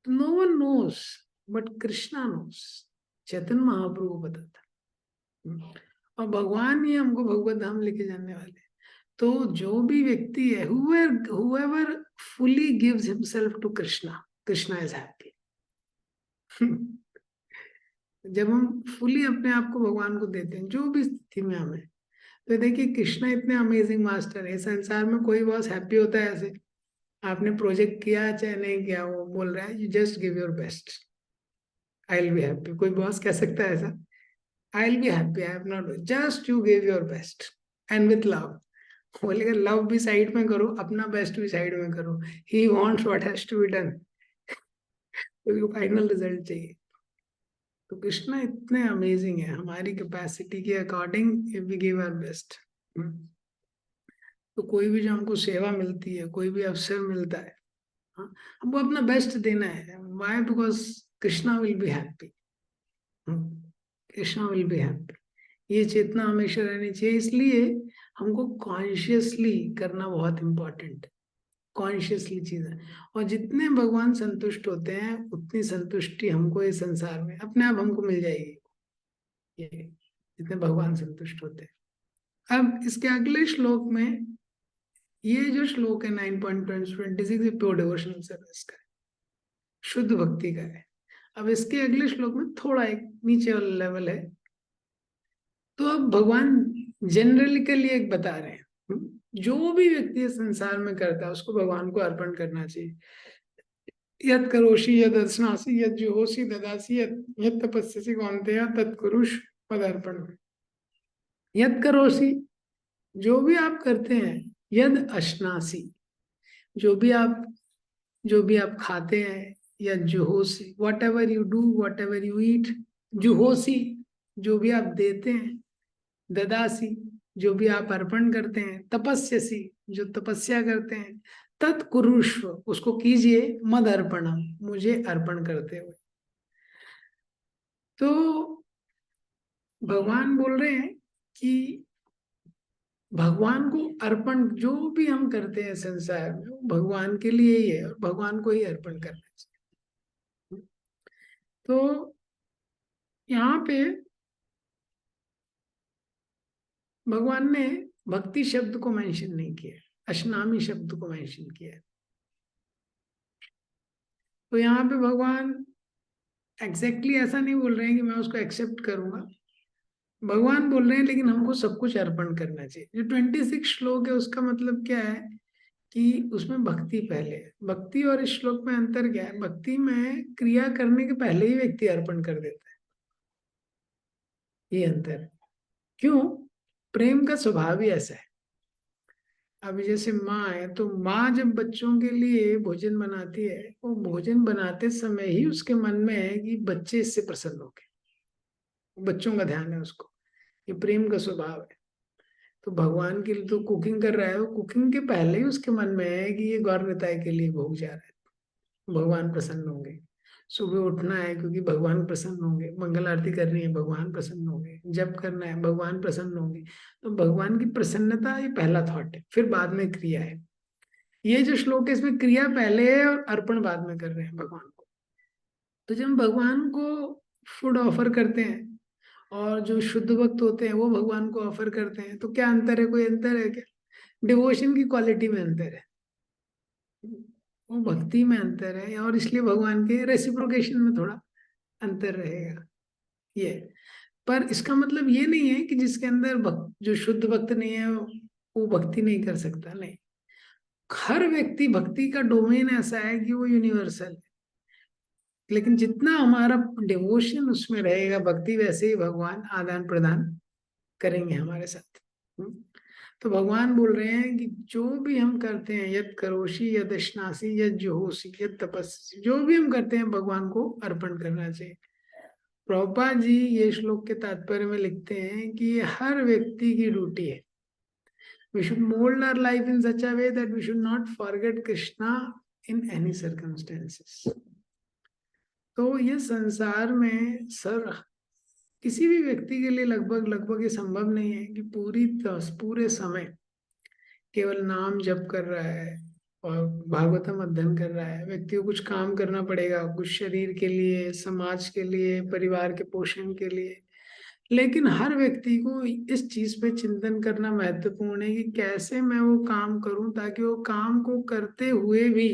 No one knows but Krishna knows, Chaitanya Mahaprabhu को पता था। और भगवान ही हमको भगवत धाम लेके जाने वाले। तो जो भी व्यक्ति है, whoever fully gives himself to Krishna, Krishna is happy। जब हम फुली अपने आप को भगवान को देते हैं जो भी स्थिति में हमें, तो देखिए कृष्णा इतने अमेजिंग मास्टर है, संसार में कोई बॉस हैप्पी होता है ऐसे? आपने प्रोजेक्ट किया चाहे नहीं किया, वो बोल रहा है you just give your best, I will be happy. कोई बॉस कह सकता है ऐसा? I will be happy, I have not, just you give your best and with love. बोलेगा लव भी साइड में करो, अपना बेस्ट भी साइड में करो, he wants what has to be done, तो फाइनल रिजल्ट चाहिए। तो कृष्णा इतने अमेजिंग है, हमारी कैपेसिटी के according if we give our best. तो कोई भी जो हमको सेवा मिलती है, कोई भी अवसर मिलता है, हाँ, हमको अपना बेस्ट देना है। Why? Because Krishna will be happy, Krishna will be happy. ये चेतना हमेशा रहनी चाहिए। इसलिए हमको कॉन्शियसली करना बहुत इम्पोर्टेंट है, कॉन्शियसली चीजें। और जितने भगवान संतुष्ट होते हैं उतनी संतुष्टि हमको इस संसार में अपने आप हमको मिल जाएगी, ये जितने भगवान संतुष्ट होते हैं। अब इसके अगले श्लोक में, ये जो श्लोक है 9.26 प्योर डिवोशनल सर्विस का है, शुद्ध भक्ति का है। अब इसके अगले श्लोक में थोड़ा एक नीचे वाला लेवल है। तो अब भगवान जनरली के लिए एक बता रहे हैं, जो भी व्यक्ति इस संसार में करता है उसको भगवान को अर्पण करना चाहिए। यत् करोषि यद अस्नासि यद जुहोसि ददासि यत् तपस्यसि कौन्तेय तत्कुरुष पदार्पण। यद करोषि, जो भी आप करते हैं, यद अश्नासी, जो भी आप खाते हैं, या जुहोसी, whatever you do, whatever you eat, जुहोसी, जो भी आप देते हैं, ददासी, जो भी आप अर्पण करते हैं, तपस्यसी, जो तपस्या करते हैं, तत्कुरुष्व, उसको कीजिए, मद अर्पणम, मुझे अर्पण करते हुए। तो भगवान बोल रहे हैं कि भगवान को अर्पण जो भी हम करते हैं संसार में, वो भगवान के लिए ही है और भगवान को ही अर्पण करना चाहिए। तो यहाँ पे भगवान ने भक्ति शब्द को मेंशन नहीं किया, अशनामी शब्द को मेंशन किया। तो यहाँ पे भगवान एग्जैक्टली ऐसा नहीं बोल रहे हैं कि मैं उसको एक्सेप्ट करूंगा। भगवान बोल रहे हैं लेकिन हमको सब कुछ अर्पण करना चाहिए। जो 26 श्लोक है उसका मतलब क्या है कि उसमें भक्ति पहले है। भक्ति और इस श्लोक में अंतर क्या है? भक्ति में क्रिया करने के पहले ही व्यक्ति अर्पण कर देता है, ये अंतर है। क्यों? प्रेम का स्वभाव ही ऐसा है। अभी जैसे माँ है, तो माँ जब बच्चों के लिए भोजन बनाती है, वो भोजन बनाते समय ही उसके मन में है कि बच्चे इससे प्रसन्न हो गए, बच्चों का ध्यान है उसको। ये प्रेम का स्वभाव है। तो भगवान के लिए तो कुकिंग कर रहा है, वो कुकिंग के पहले ही उसके मन में है कि ये गौर निताय के लिए भोग जा रहा है, भगवान प्रसन्न होंगे। सुबह उठना है क्योंकि भगवान प्रसन्न होंगे, मंगल आरती करनी है, भगवान प्रसन्न होंगे, जप करना है, भगवान प्रसन्न होंगे। तो भगवान की प्रसन्नता ये पहला थॉट है, फिर बाद में क्रिया है। ये जो श्लोक है इसमें क्रिया पहले है और अर्पण बाद में कर रहे हैं भगवान को। तो जब हम भगवान को फूड ऑफर करते हैं और जो शुद्ध भक्त होते हैं वो भगवान को ऑफर करते हैं, तो क्या अंतर है? कोई अंतर है क्या? डिवोशन की क्वालिटी में अंतर है, वो भक्ति में अंतर है, और इसलिए भगवान के रेसिप्रोकेशन में थोड़ा अंतर रहेगा ये। पर इसका मतलब ये नहीं है कि जिसके अंदर भक्त, जो शुद्ध भक्त नहीं है, वो भक्ति नहीं कर सकता, नहीं। हर व्यक्ति, भक्ति का डोमेन ऐसा है कि वो यूनिवर्सल है। लेकिन जितना हमारा डिवोशन उसमें रहेगा, भक्ति, वैसे ही भगवान आदान प्रदान करेंगे हमारे साथ। तो भगवान बोल रहे हैं कि जो भी हम करते हैं, यद करोषि यद अश्नासी यद जुहोसी यद तपस्सी, जो भी हम करते हैं भगवान को अर्पण करना चाहिए। प्रभुपाद जी ये श्लोक के तात्पर्य में लिखते हैं कि ये हर व्यक्ति की ड्यूटी है। We should mold our life in such a way that we should not forget Krishna in any circumstances. तो ये संसार में सर किसी भी व्यक्ति के लिए लगभग लगभग ये संभव नहीं है कि पूरे समय केवल नाम जप कर रहा है और भागवतम अध्ययन कर रहा है। व्यक्ति को कुछ काम करना पड़ेगा, कुछ शरीर के लिए, समाज के लिए, परिवार के पोषण के लिए। लेकिन हर व्यक्ति को इस चीज पे चिंतन करना महत्वपूर्ण है कि कैसे मैं वो काम करूं ताकि वो काम को करते हुए भी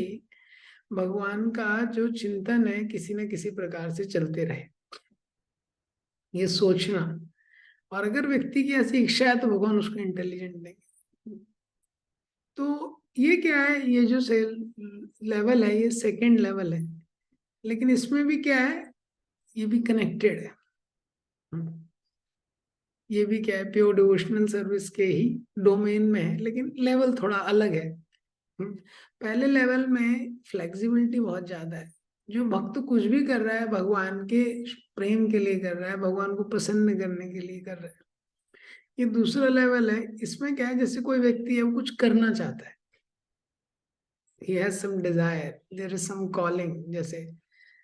भगवान का जो चिंतन है किसी न किसी प्रकार से चलते रहे, ये सोचना। और अगर व्यक्ति की ऐसी इच्छा है तो भगवान उसको इंटेलिजेंट देंगे। तो ये क्या है? ये जो लेवल है ये सेकंड लेवल है, लेकिन इसमें भी क्या है? ये भी कनेक्टेड है। ये भी क्या है? प्योर डिवोशनल सर्विस के ही डोमेन में है, लेकिन लेवल थोड़ा अलग है। पहले लेवल में फ्लेक्सिबिलिटी बहुत ज्यादा है। जो भक्त कुछ भी कर रहा है भगवान के प्रेम के लिए कर रहा है, भगवान को प्रसन्न करने के लिए कर रहा है। ये दूसरा लेवल है। इसमें क्या है, जैसे कोई व्यक्ति है वो कुछ करना चाहता है, he has some desire, there is some calling। जैसे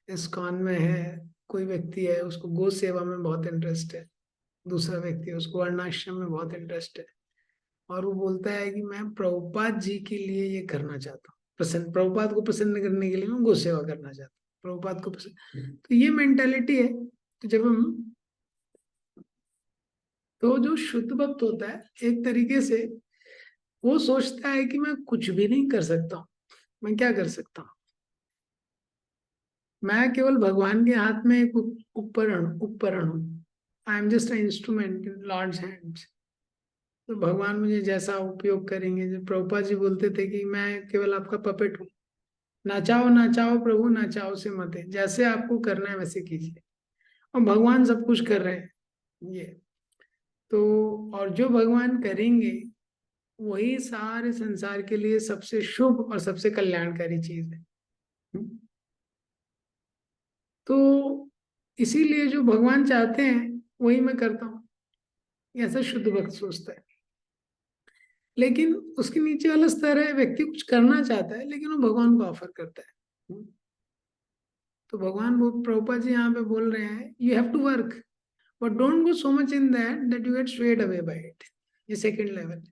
इस्कॉन में है कोई व्यक्ति है, उसको गो सेवा में बहुत इंटरेस्ट है, दूसरा व्यक्ति है उसको वर्णाश्रम में बहुत इंटरेस्ट है, और वो बोलता है कि मैं प्रभुपाद जी के लिए ये करना चाहता हूँ, प्रसन्न प्रभुपाद को प्रसन्न करने के लिए मैं गो सेवा करना चाहता हूँ, प्रभुपाद को प्रसन्न। तो ये मेंटेलिटी है। तो जब हम, तो जो शुद्ध भक्त होता है एक तरीके से वो सोचता है कि मैं कुछ भी नहीं कर सकता हूँ, मैं क्या कर सकता हूँ, मैं केवल भगवान के हाथ में एक उपकरण उपकरण हूँ। I am just instrument in Lord's hands. तो भगवान मुझे जैसा उपयोग करेंगे, जो प्रभुपाद जी बोलते थे कि मैं केवल आपका पपेट हूँ, नाचाओ नाचाओ प्रभु नाचाओ से मत है, जैसे आपको करना है वैसे कीजिए। और भगवान सब कुछ कर रहे हैं ये। तो और जो भगवान करेंगे वही सारे संसार के लिए सबसे शुभ और सबसे कल्याणकारी चीज है। तो इसीलिए जो भगवान चाहते हैं वही मैं करता हूँ, ऐसा शुद्ध भक्त सोचता है। लेकिन उसके नीचे वाला स्तर है, व्यक्ति कुछ करना चाहता है लेकिन वो भगवान को ऑफर करता है। तो भगवान वो प्रभुपाद जी यहाँ पे बोल रहे हैं, you have to work but don't go so much in that that you get swayed away by it. ये सेकंड लेवल।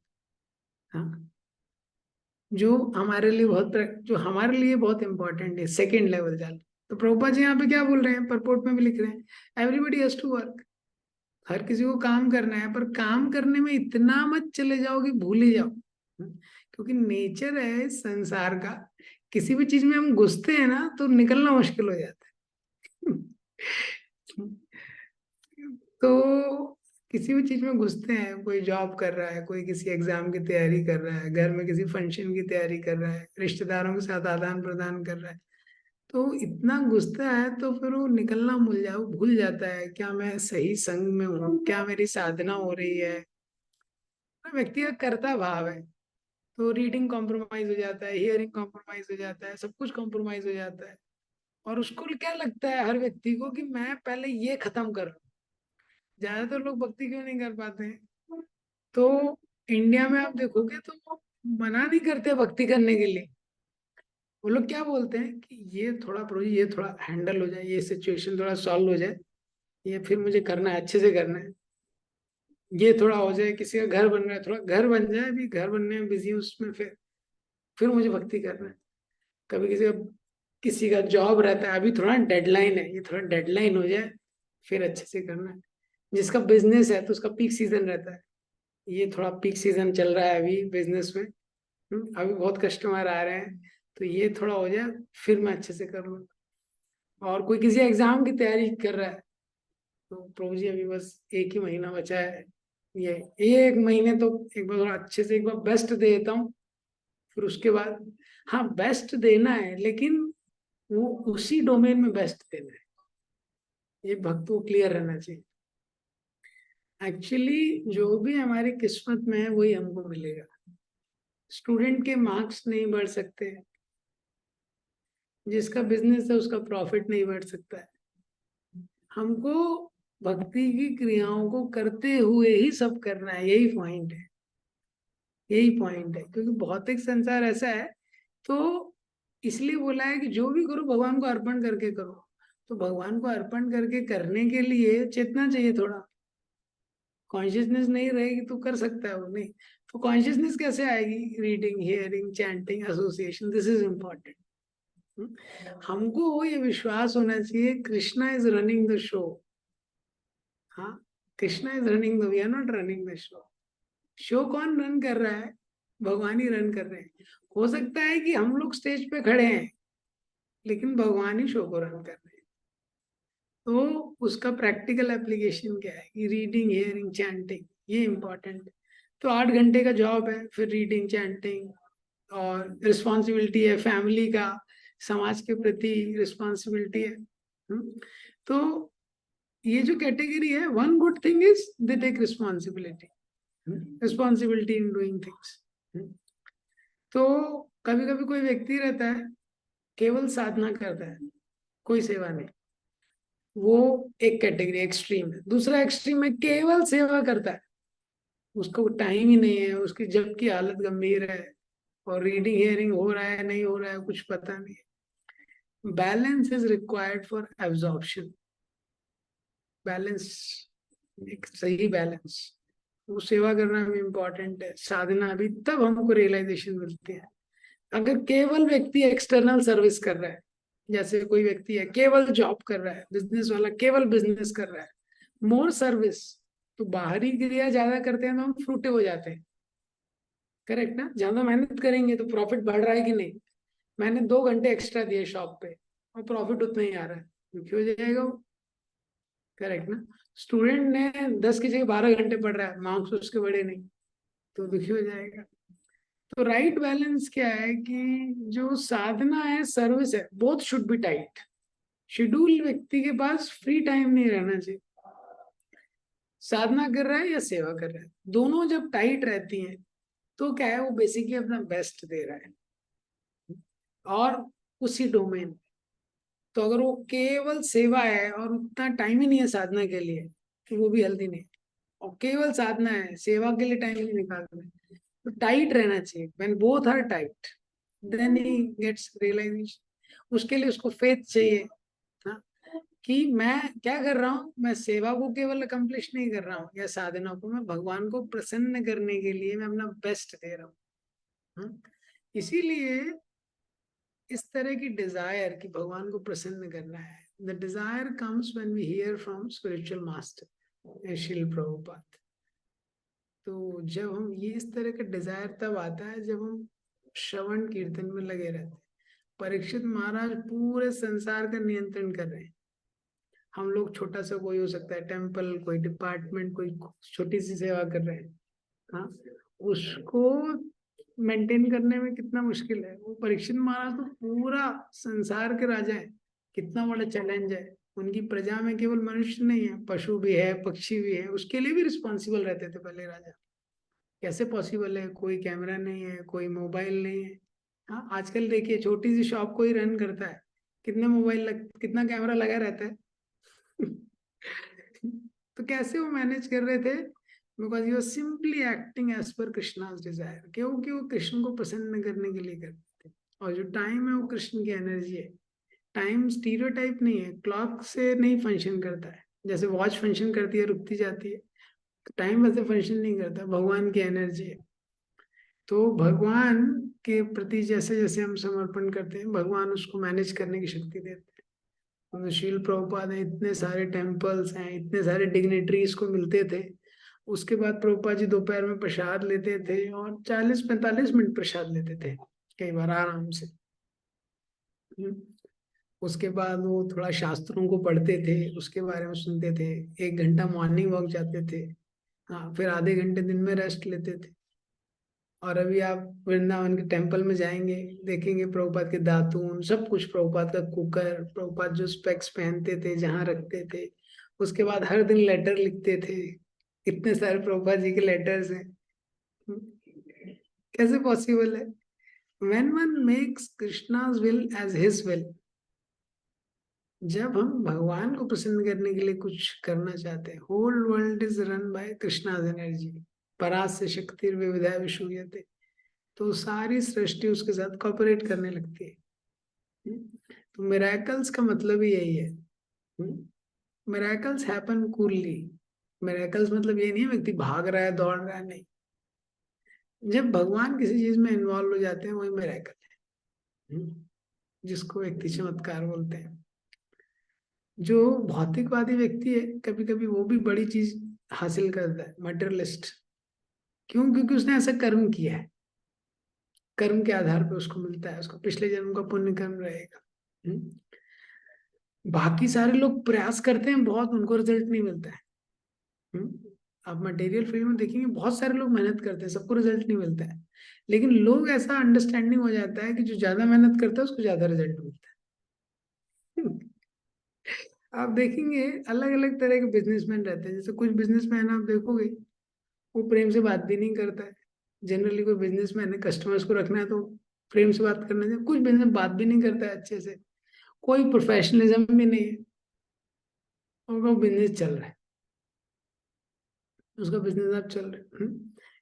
हाँ, जो हमारे लिए बहुत इंपॉर्टेंट है, सेकंड लेवल जान। तो प्रभुपाद जी यहाँ पे क्या बोल रहे हैं, परपोर्ट में भी लिख रहे हैं, एवरीबडी हैज टू वर्क। हर किसी को काम करना है, पर काम करने में इतना मत चले जाओ कि भूल ही जाओ। क्योंकि नेचर है संसार का, किसी भी चीज में हम घुसते हैं ना तो निकलना मुश्किल हो जाता है। तो किसी भी चीज में घुसते हैं, कोई जॉब कर रहा है, कोई किसी एग्जाम की तैयारी कर रहा है, घर में किसी फंक्शन की तैयारी कर रहा है, रिश्तेदारों के साथ आदान प्रदान कर रहा है, तो इतना घुसता है तो फिर वो निकलना भूल जाता है, क्या मैं सही संग में हूँ, क्या मेरी साधना हो रही है। तो व्यक्ति का कर्ता भाव है, तो रीडिंग कॉम्प्रोमाइज हो जाता है, हियरिंग कॉम्प्रोमाइज हो जाता है, सब कुछ कॉम्प्रोमाइज हो जाता है। और उसको क्या लगता है हर व्यक्ति को कि मैं पहले ये खत्म कर लूं। ज्यादातर लोग भक्ति क्यों नहीं कर पाते हैं, तो इंडिया में आप देखोगे तो वो मना नहीं करते भक्ति करने के लिए। वो लोग क्या बोलते हैं कि ये थोड़ा प्रभु जी, ये थोड़ा हैंडल हो जाए, ये सिचुएशन थोड़ा सॉल्व हो जाए, ये फिर मुझे करना है, अच्छे से करना है। ये थोड़ा हो जाए, किसी का घर बन रहा है, थोड़ा घर बन जाए, अभी घर बनने में बिजी हूँ उसमें, फिर मुझे भक्ति करना है। कभी किसी का जॉब रहता है, अभी थोड़ा डेडलाइन है, ये थोड़ा डेडलाइन हो जाए फिर अच्छे से करना है। जिसका बिजनेस है तो उसका पीक सीजन रहता है, ये थोड़ा पीक सीजन चल रहा है अभी बिजनेस में। अभी बहुत कस्टमर आ रहे हैं, तो ये थोड़ा हो जाए फिर मैं अच्छे से कर लूँगा। और कोई किसी एग्जाम की तैयारी कर रहा है, तो प्रभु जी अभी बस एक ही महीना बचा है, ये एक महीने तो एक बार थोड़ा अच्छे से एक बार बेस्ट दे देता हूँ, फिर उसके बाद, हाँ बेस्ट देना है लेकिन वो उसी डोमेन में बेस्ट देना है। ये भक्त को क्लियर रहना चाहिए। एक्चुअली जो भी हमारी किस्मत में है वही हमको मिलेगा। स्टूडेंट के मार्क्स नहीं बढ़ सकते, जिसका बिजनेस है उसका प्रॉफिट नहीं बढ़ सकता है। हमको भक्ति की क्रियाओं को करते हुए ही सब करना है, यही पॉइंट है, यही पॉइंट है। क्योंकि भौतिक संसार ऐसा है, तो इसलिए बोला है कि जो भी करो भगवान को अर्पण करके करो। तो भगवान को अर्पण करके करने के लिए चेतना चाहिए थोड़ा, कॉन्शियसनेस नहीं रहेगी तो कर सकता है वो नहीं। तो कॉन्शियसनेस कैसे आएगी, reading hearing chanting association, this is important. हमको ये विश्वास होना चाहिए Krishna is running the show. हाँ, Krishna is running the, we are not running the show. Show कौन रन कर रहा है, भगवान ही रन कर रहे हैं। हो सकता है कि हम लोग स्टेज पे खड़े हैं लेकिन भगवान ही शो को रन कर रहे हैं। तो उसका प्रैक्टिकल एप्लीकेशन क्या है कि रीडिंग हियरिंग चैंटिंग, ये इंपॉर्टेंट है। तो 8 घंटे का जॉब है, फिर रीडिंग चैंटिंग, और रिस्पॉन्सिबिलिटी है फैमिली का, समाज के प्रति रिस्पॉन्सिबिलिटी है। तो ये जो कैटेगरी है, one good thing is they take responsibility, responsibility in doing things. तो कभी कभी कोई व्यक्ति रहता है केवल साधना करता है, कोई सेवा नहीं, वो एक कैटेगरी एक्सट्रीम है। दूसरा एक्सट्रीम में केवल सेवा करता है, उसको टाइम ही नहीं है, उसकी जब की हालत गंभीर है, और रीडिंग हियरिंग हो रहा है नहीं हो रहा है कुछ पता नहीं। Balance is required for absorption. Balance, एक सही बैलेंस, वो सेवा करना भी इम्पोर्टेंट है, साधना भी, तब हमको रियलाइजेशन मिलती है। अगर केवल व्यक्ति एक्सटर्नल सर्विस कर रहा है, जैसे कोई व्यक्ति है केवल जॉब कर रहा है, बिजनेस वाला केवल बिजनेस कर रहा है, मोर सर्विस, तो बाहरी क्रिया ज्यादा करते हैं तो हम फ्रूटिव हो जाते हैं। करेक्ट ना? ज्यादा मेहनत करेंगे तो प्रॉफिट बढ़ रहा है कि नहीं? मैंने 2 घंटे एक्स्ट्रा दिए शॉप पे और प्रॉफिट उतना ही आ रहा है, दुखी हो जाएगा वो। करेक्ट ना? स्टूडेंट ने 10 की जगह 12 घंटे पढ़ रहा है, मार्क्स उसके बड़े नहीं, तो दुखी हो जाएगा। तो राइट बैलेंस क्या है कि जो साधना है सर्विस है, both should be tight. Schedule व्यक्ति के पास फ्री टाइम नहीं रहना चाहिए। साधना कर रहा है या सेवा कर रहा है, दोनों जब टाइट रहती हैं तो क्या है, वो बेसिकली अपना बेस्ट दे रहा है, और उसी डोमेन। तो अगर वो केवल सेवा है और उतना टाइम ही नहीं है साधना के लिए, तो वो भी हेल्दी नहीं है। और केवल साधना है, सेवा के लिए टाइम नहीं निकालना है, तो टाइट रहना चाहिए। When both are tight then he gets realisation. उसके लिए उसको फेथ चाहिए, हाँ, कि मैं क्या कर रहा हूँ, मैं सेवा को केवल अकम्प्लिश नहीं कर रहा हूँ, या साधना को, मैं भगवान को प्रसन्न करने के लिए मैं अपना बेस्ट दे रहा हूँ। हाँ? इसीलिए इस तरह की डिजायर कि भगवान को प्रसन्न करना है, the desire comes when we hear from spiritual master Srila Prabhupada. तो जब हम ये इस तरह का डिजायर तब आता है जब हम श्रवण कीर्तन में लगे रहते हैं। परीक्षित महाराज पूरे संसार का नियंत्रण कर रहे हैं। हम लोग छोटा सा कोई हो सकता है टेम्पल, कोई डिपार्टमेंट, कोई छोटी सी सेवा कर रहे हैं, हाँ, उसको मेंटेन करने में कितना मुश्किल है। वो परीक्षित महाराज तो पूरा संसार के राजा है, कितना बड़ा चैलेंज है। उनकी प्रजा में केवल मनुष्य नहीं है, पशु भी है, पक्षी भी है, उसके लिए भी रिस्पॉन्सिबल रहते थे पहले राजा। कैसे पॉसिबल है? कोई कैमरा नहीं है, कोई मोबाइल नहीं है। हाँ, आजकल देखिए छोटी सी शॉप को ही रन करता है, कितने कितना कैमरा लगा रहता है। तो कैसे वो मैनेज कर रहे थे? Because you simply acting as per Krishna's Dzire, क्योंकि वो कृष्ण को प्रसन्न करने के लिए करते थे। और जो टाइम है वो कृष्ण की एनर्जी है। टाइम स्टीरियोटाइप नहीं है, क्लॉक से नहीं फंक्शन करता है। जैसे वॉच फंक्शन करती है रुकती जाती है, टाइम वैसे फंक्शन नहीं करता, भगवान की एनर्जी है। तो भगवान के प्रति जैसे जैसे हम समर्पण करते हैं, भगवान उसको मैनेज करने की शक्ति देते हैं। तो शील प्रभुपाद हैं, इतने सारे टेम्पल्स हैं, इतने सारे डिग्नेटरीज को मिलते थे। उसके बाद प्रभुपाद जी दोपहर में प्रसाद लेते थे, और 40-45 मिनट प्रसाद लेते थे कई बार आराम से। हम्म। उसके बाद वो थोड़ा शास्त्रों को पढ़ते थे, उसके बारे में सुनते थे। 1 घंटा मॉर्निंग वॉक जाते थे, हाँ, फिर आधे घंटे दिन में रेस्ट लेते थे। और अभी आप वृंदावन के टेम्पल में जाएंगे, देखेंगे प्रभुपाद के दातून, सब कुछ, प्रभुपाद का कुकर, प्रभुपाद जो स्पेक्स पहनते थे जहाँ रखते थे। उसके बाद हर दिन लेटर लिखते थे, इतने सारे प्रभुपाद जी के लेटर्स हैं। कैसे पॉसिबल है? When one makes Krishna's will as his will, जब हम भगवान को प्रसन्न करने के लिए कुछ करना चाहते हैं, whole world is run by Krishna's energy, परास्य शक्ति विविधा विशूयते, तो सारी सृष्टि उसके साथ कॉपरेट करने लगती है। तो मिराकल्स का मतलब ही यही है। Miracles happen coolly. मिराकल्स मतलब ये नहीं है व्यक्ति भाग रहा है दौड़ रहा है, नहीं। जब भगवान किसी चीज में इन्वॉल्व हो जाते हैं वही मिराकल है, जिसको व्यक्ति चमत्कार बोलते हैं। जो भौतिकवादी व्यक्ति है कभी कभी वो भी बड़ी चीज हासिल करता है, मटेरियलिस्ट। क्यों? क्योंकि उसने ऐसा कर्म किया है, कर्म के आधार पर उसको मिलता है, उसको पिछले जन्म का पुण्य कर्म रहेगा। बाकी सारे लोग प्रयास करते हैं बहुत, उनको रिजल्ट नहीं मिलता है। आप मटेरियल फील्ड में देखेंगे बहुत सारे लोग मेहनत करते हैं, सबको रिजल्ट नहीं मिलता है। लेकिन लोग ऐसा अंडरस्टैंडिंग हो जाता है कि जो ज्यादा मेहनत करता है उसको ज्यादा रिजल्ट मिलता है। आप देखेंगे अलग अलग तरह के बिजनेसमैन रहते हैं। जैसे कुछ बिजनेसमैन आप देखोगे वो प्रेम से बात भी नहीं करता है। जनरली कोई बिजनेसमैन है, कस्टमर्स को रखना है तो प्रेम से बात करना चाहिए। कुछ बिजनेस बात भी नहीं करता है अच्छे से, कोई प्रोफेशनलिज्म भी नहीं है, और वो बिजनेस चल रहा है, उसका बिजनेस आप चल रहा है।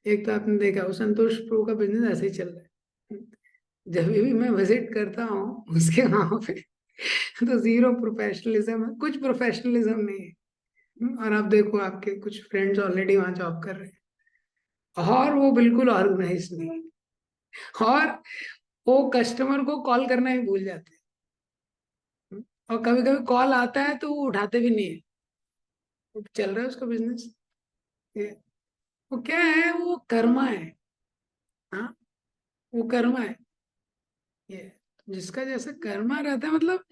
एक तो आपने देखा वो संतोष प्रो का बिजनेस ऐसे ही चल रहा है। जब भी मैं विजिट करता हूँ उसके वहां पे तो जीरो प्रोफेशनलिज्म है, कुछ प्रोफेशनलिज्म नहीं है। और आप देखो आपके कुछ फ्रेंड्स ऑलरेडी वहां जॉब कर रहे हैं और वो बिल्कुल ऑर्गेनाइज नहीं है, और वो कस्टमर को कॉल करना ही भूल जाते हैं। और कभी कभी कॉल आता है तो वो उठाते भी नहीं है। वो चल रहा है उसका बिजनेस। ये वो क्या है, वो कर्मा है। हाँ, वो कर्मा है। ये जिसका जैसा कर्मा रहता है मतलब,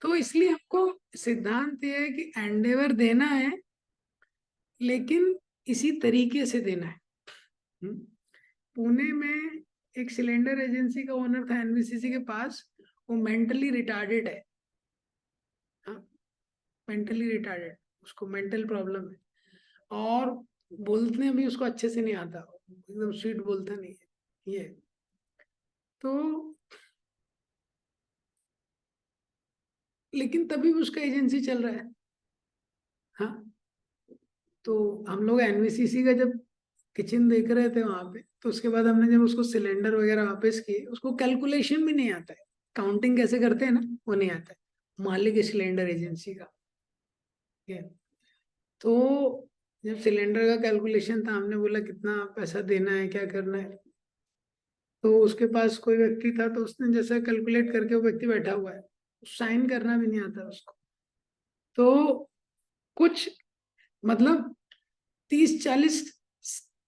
तो इसलिए हमको सिद्धांत ये है कि एंडेवर देना है, लेकिन इसी तरीके से देना है। हम्म। पुणे में एक सिलेंडर एजेंसी का ओनर था एनबीसीसी के पास, वो मेंटली रिटार्डेड है। हाँ, मेंटली रिटार्डेड, उसको मेंटल प्रॉब्लम है, और बोलने भी उसको अच्छे से नहीं आता, एकदम स्वीट बोलता नहीं है ये। तो लेकिन तभी भी उसका एजेंसी चल रहा है। हाँ, तो हम लोग एनवीसीसी का जब किचन देख रहे थे वहां पे, तो उसके बाद हमने जब उसको सिलेंडर वगैरह वापस किए, उसको कैलकुलेशन भी नहीं आता है, काउंटिंग कैसे करते हैं ना, वो नहीं आता है, मालिक है सिलेंडर एजेंसी का। ठीक है। तो जब सिलेंडर का कैलकुलेशन था, हमने बोला कितना पैसा देना है, क्या करना है, तो उसके पास कोई व्यक्ति था, तो उसने जैसा कैलकुलेट करके, वो व्यक्ति बैठा हुआ है, साइन करना भी नहीं आता उसको। तो कुछ मतलब 30-40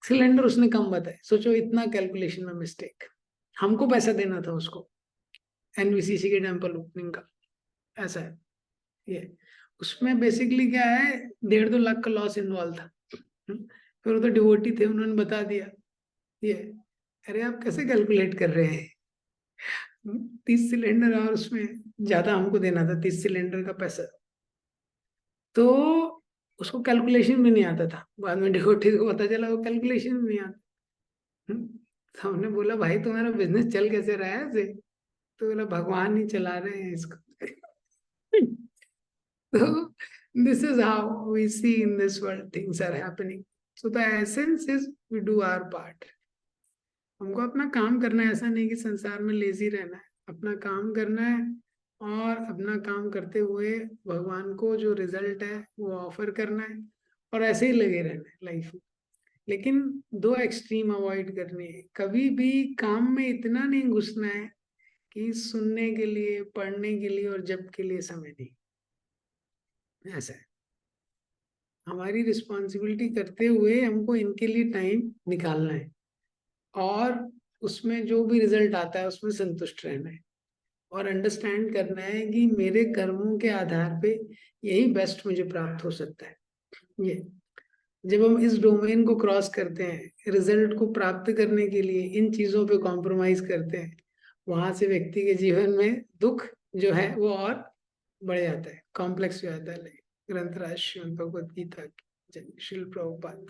सिलेंडर उसने कम बताए, सोचो इतना कैलकुलेशन में मिस्टेक। हमको पैसा देना था उसको एनवीसीसी के टेम्पल ओपनिंग का, ऐसा है ये। उसमें बेसिकली क्या है, 1.5-2 लाख का लॉस इन्वॉल्व था। फिर वो तो डिवोटी थे, उन्होंने बता दिया ये। अरे आप कैसे कैलकुलेट कर रहे हैं, 30 सिलेंडर, और उसमें ज्यादा हमको देना था 30 सिलेंडर का पैसा। तो उसको कैलकुलेशन भी नहीं आता था, बाद में डिवोटी को पता चला वो कैलकुलेशन भी नहीं आता। हम्म, तो हमने बोला भाई तुम्हारा बिजनेस चल कैसे रहा है ऐसे, तो बोला भगवान ही चला रहे हैं इसको। तो this is how we see in this world things are happening. So the essence is we do our part. हमको अपना काम करना है, ऐसा नहीं कि संसार में लेजी रहना है, अपना काम करना है, और अपना काम करते हुए भगवान को जो रिजल्ट है वो ऑफर करना है, और ऐसे ही लगे रहना है लाइफ में। लेकिन दो एक्सट्रीम अवॉइड करने हैं, कभी भी काम में इतना नहीं घुसना है कि सुनने के लिए, पढ़ने के लिए और जप के लिए समय नहीं। ऐसा है, हमारी रिस्पॉन्सिबिलिटी करते हुए हमको इनके लिए टाइम निकालना है, और उसमें जो भी रिजल्ट आता है उसमें संतुष्ट रहना है, और अंडरस्टैंड करना है कि मेरे कर्मों के आधार पे यही बेस्ट मुझे प्राप्त हो सकता है। ये जब हम इस डोमेन को क्रॉस करते हैं, रिजल्ट को प्राप्त करने के लिए इन चीजों पे कॉम्प्रोमाइज करते हैं, वहां से व्यक्ति के जीवन में दुख जो है वो और बढ़ जाता है, कॉम्प्लेक्स हो जाता है। ग्रंथराज श्रीमद् भगवद गीता की जय। शिल प्रभुपाद।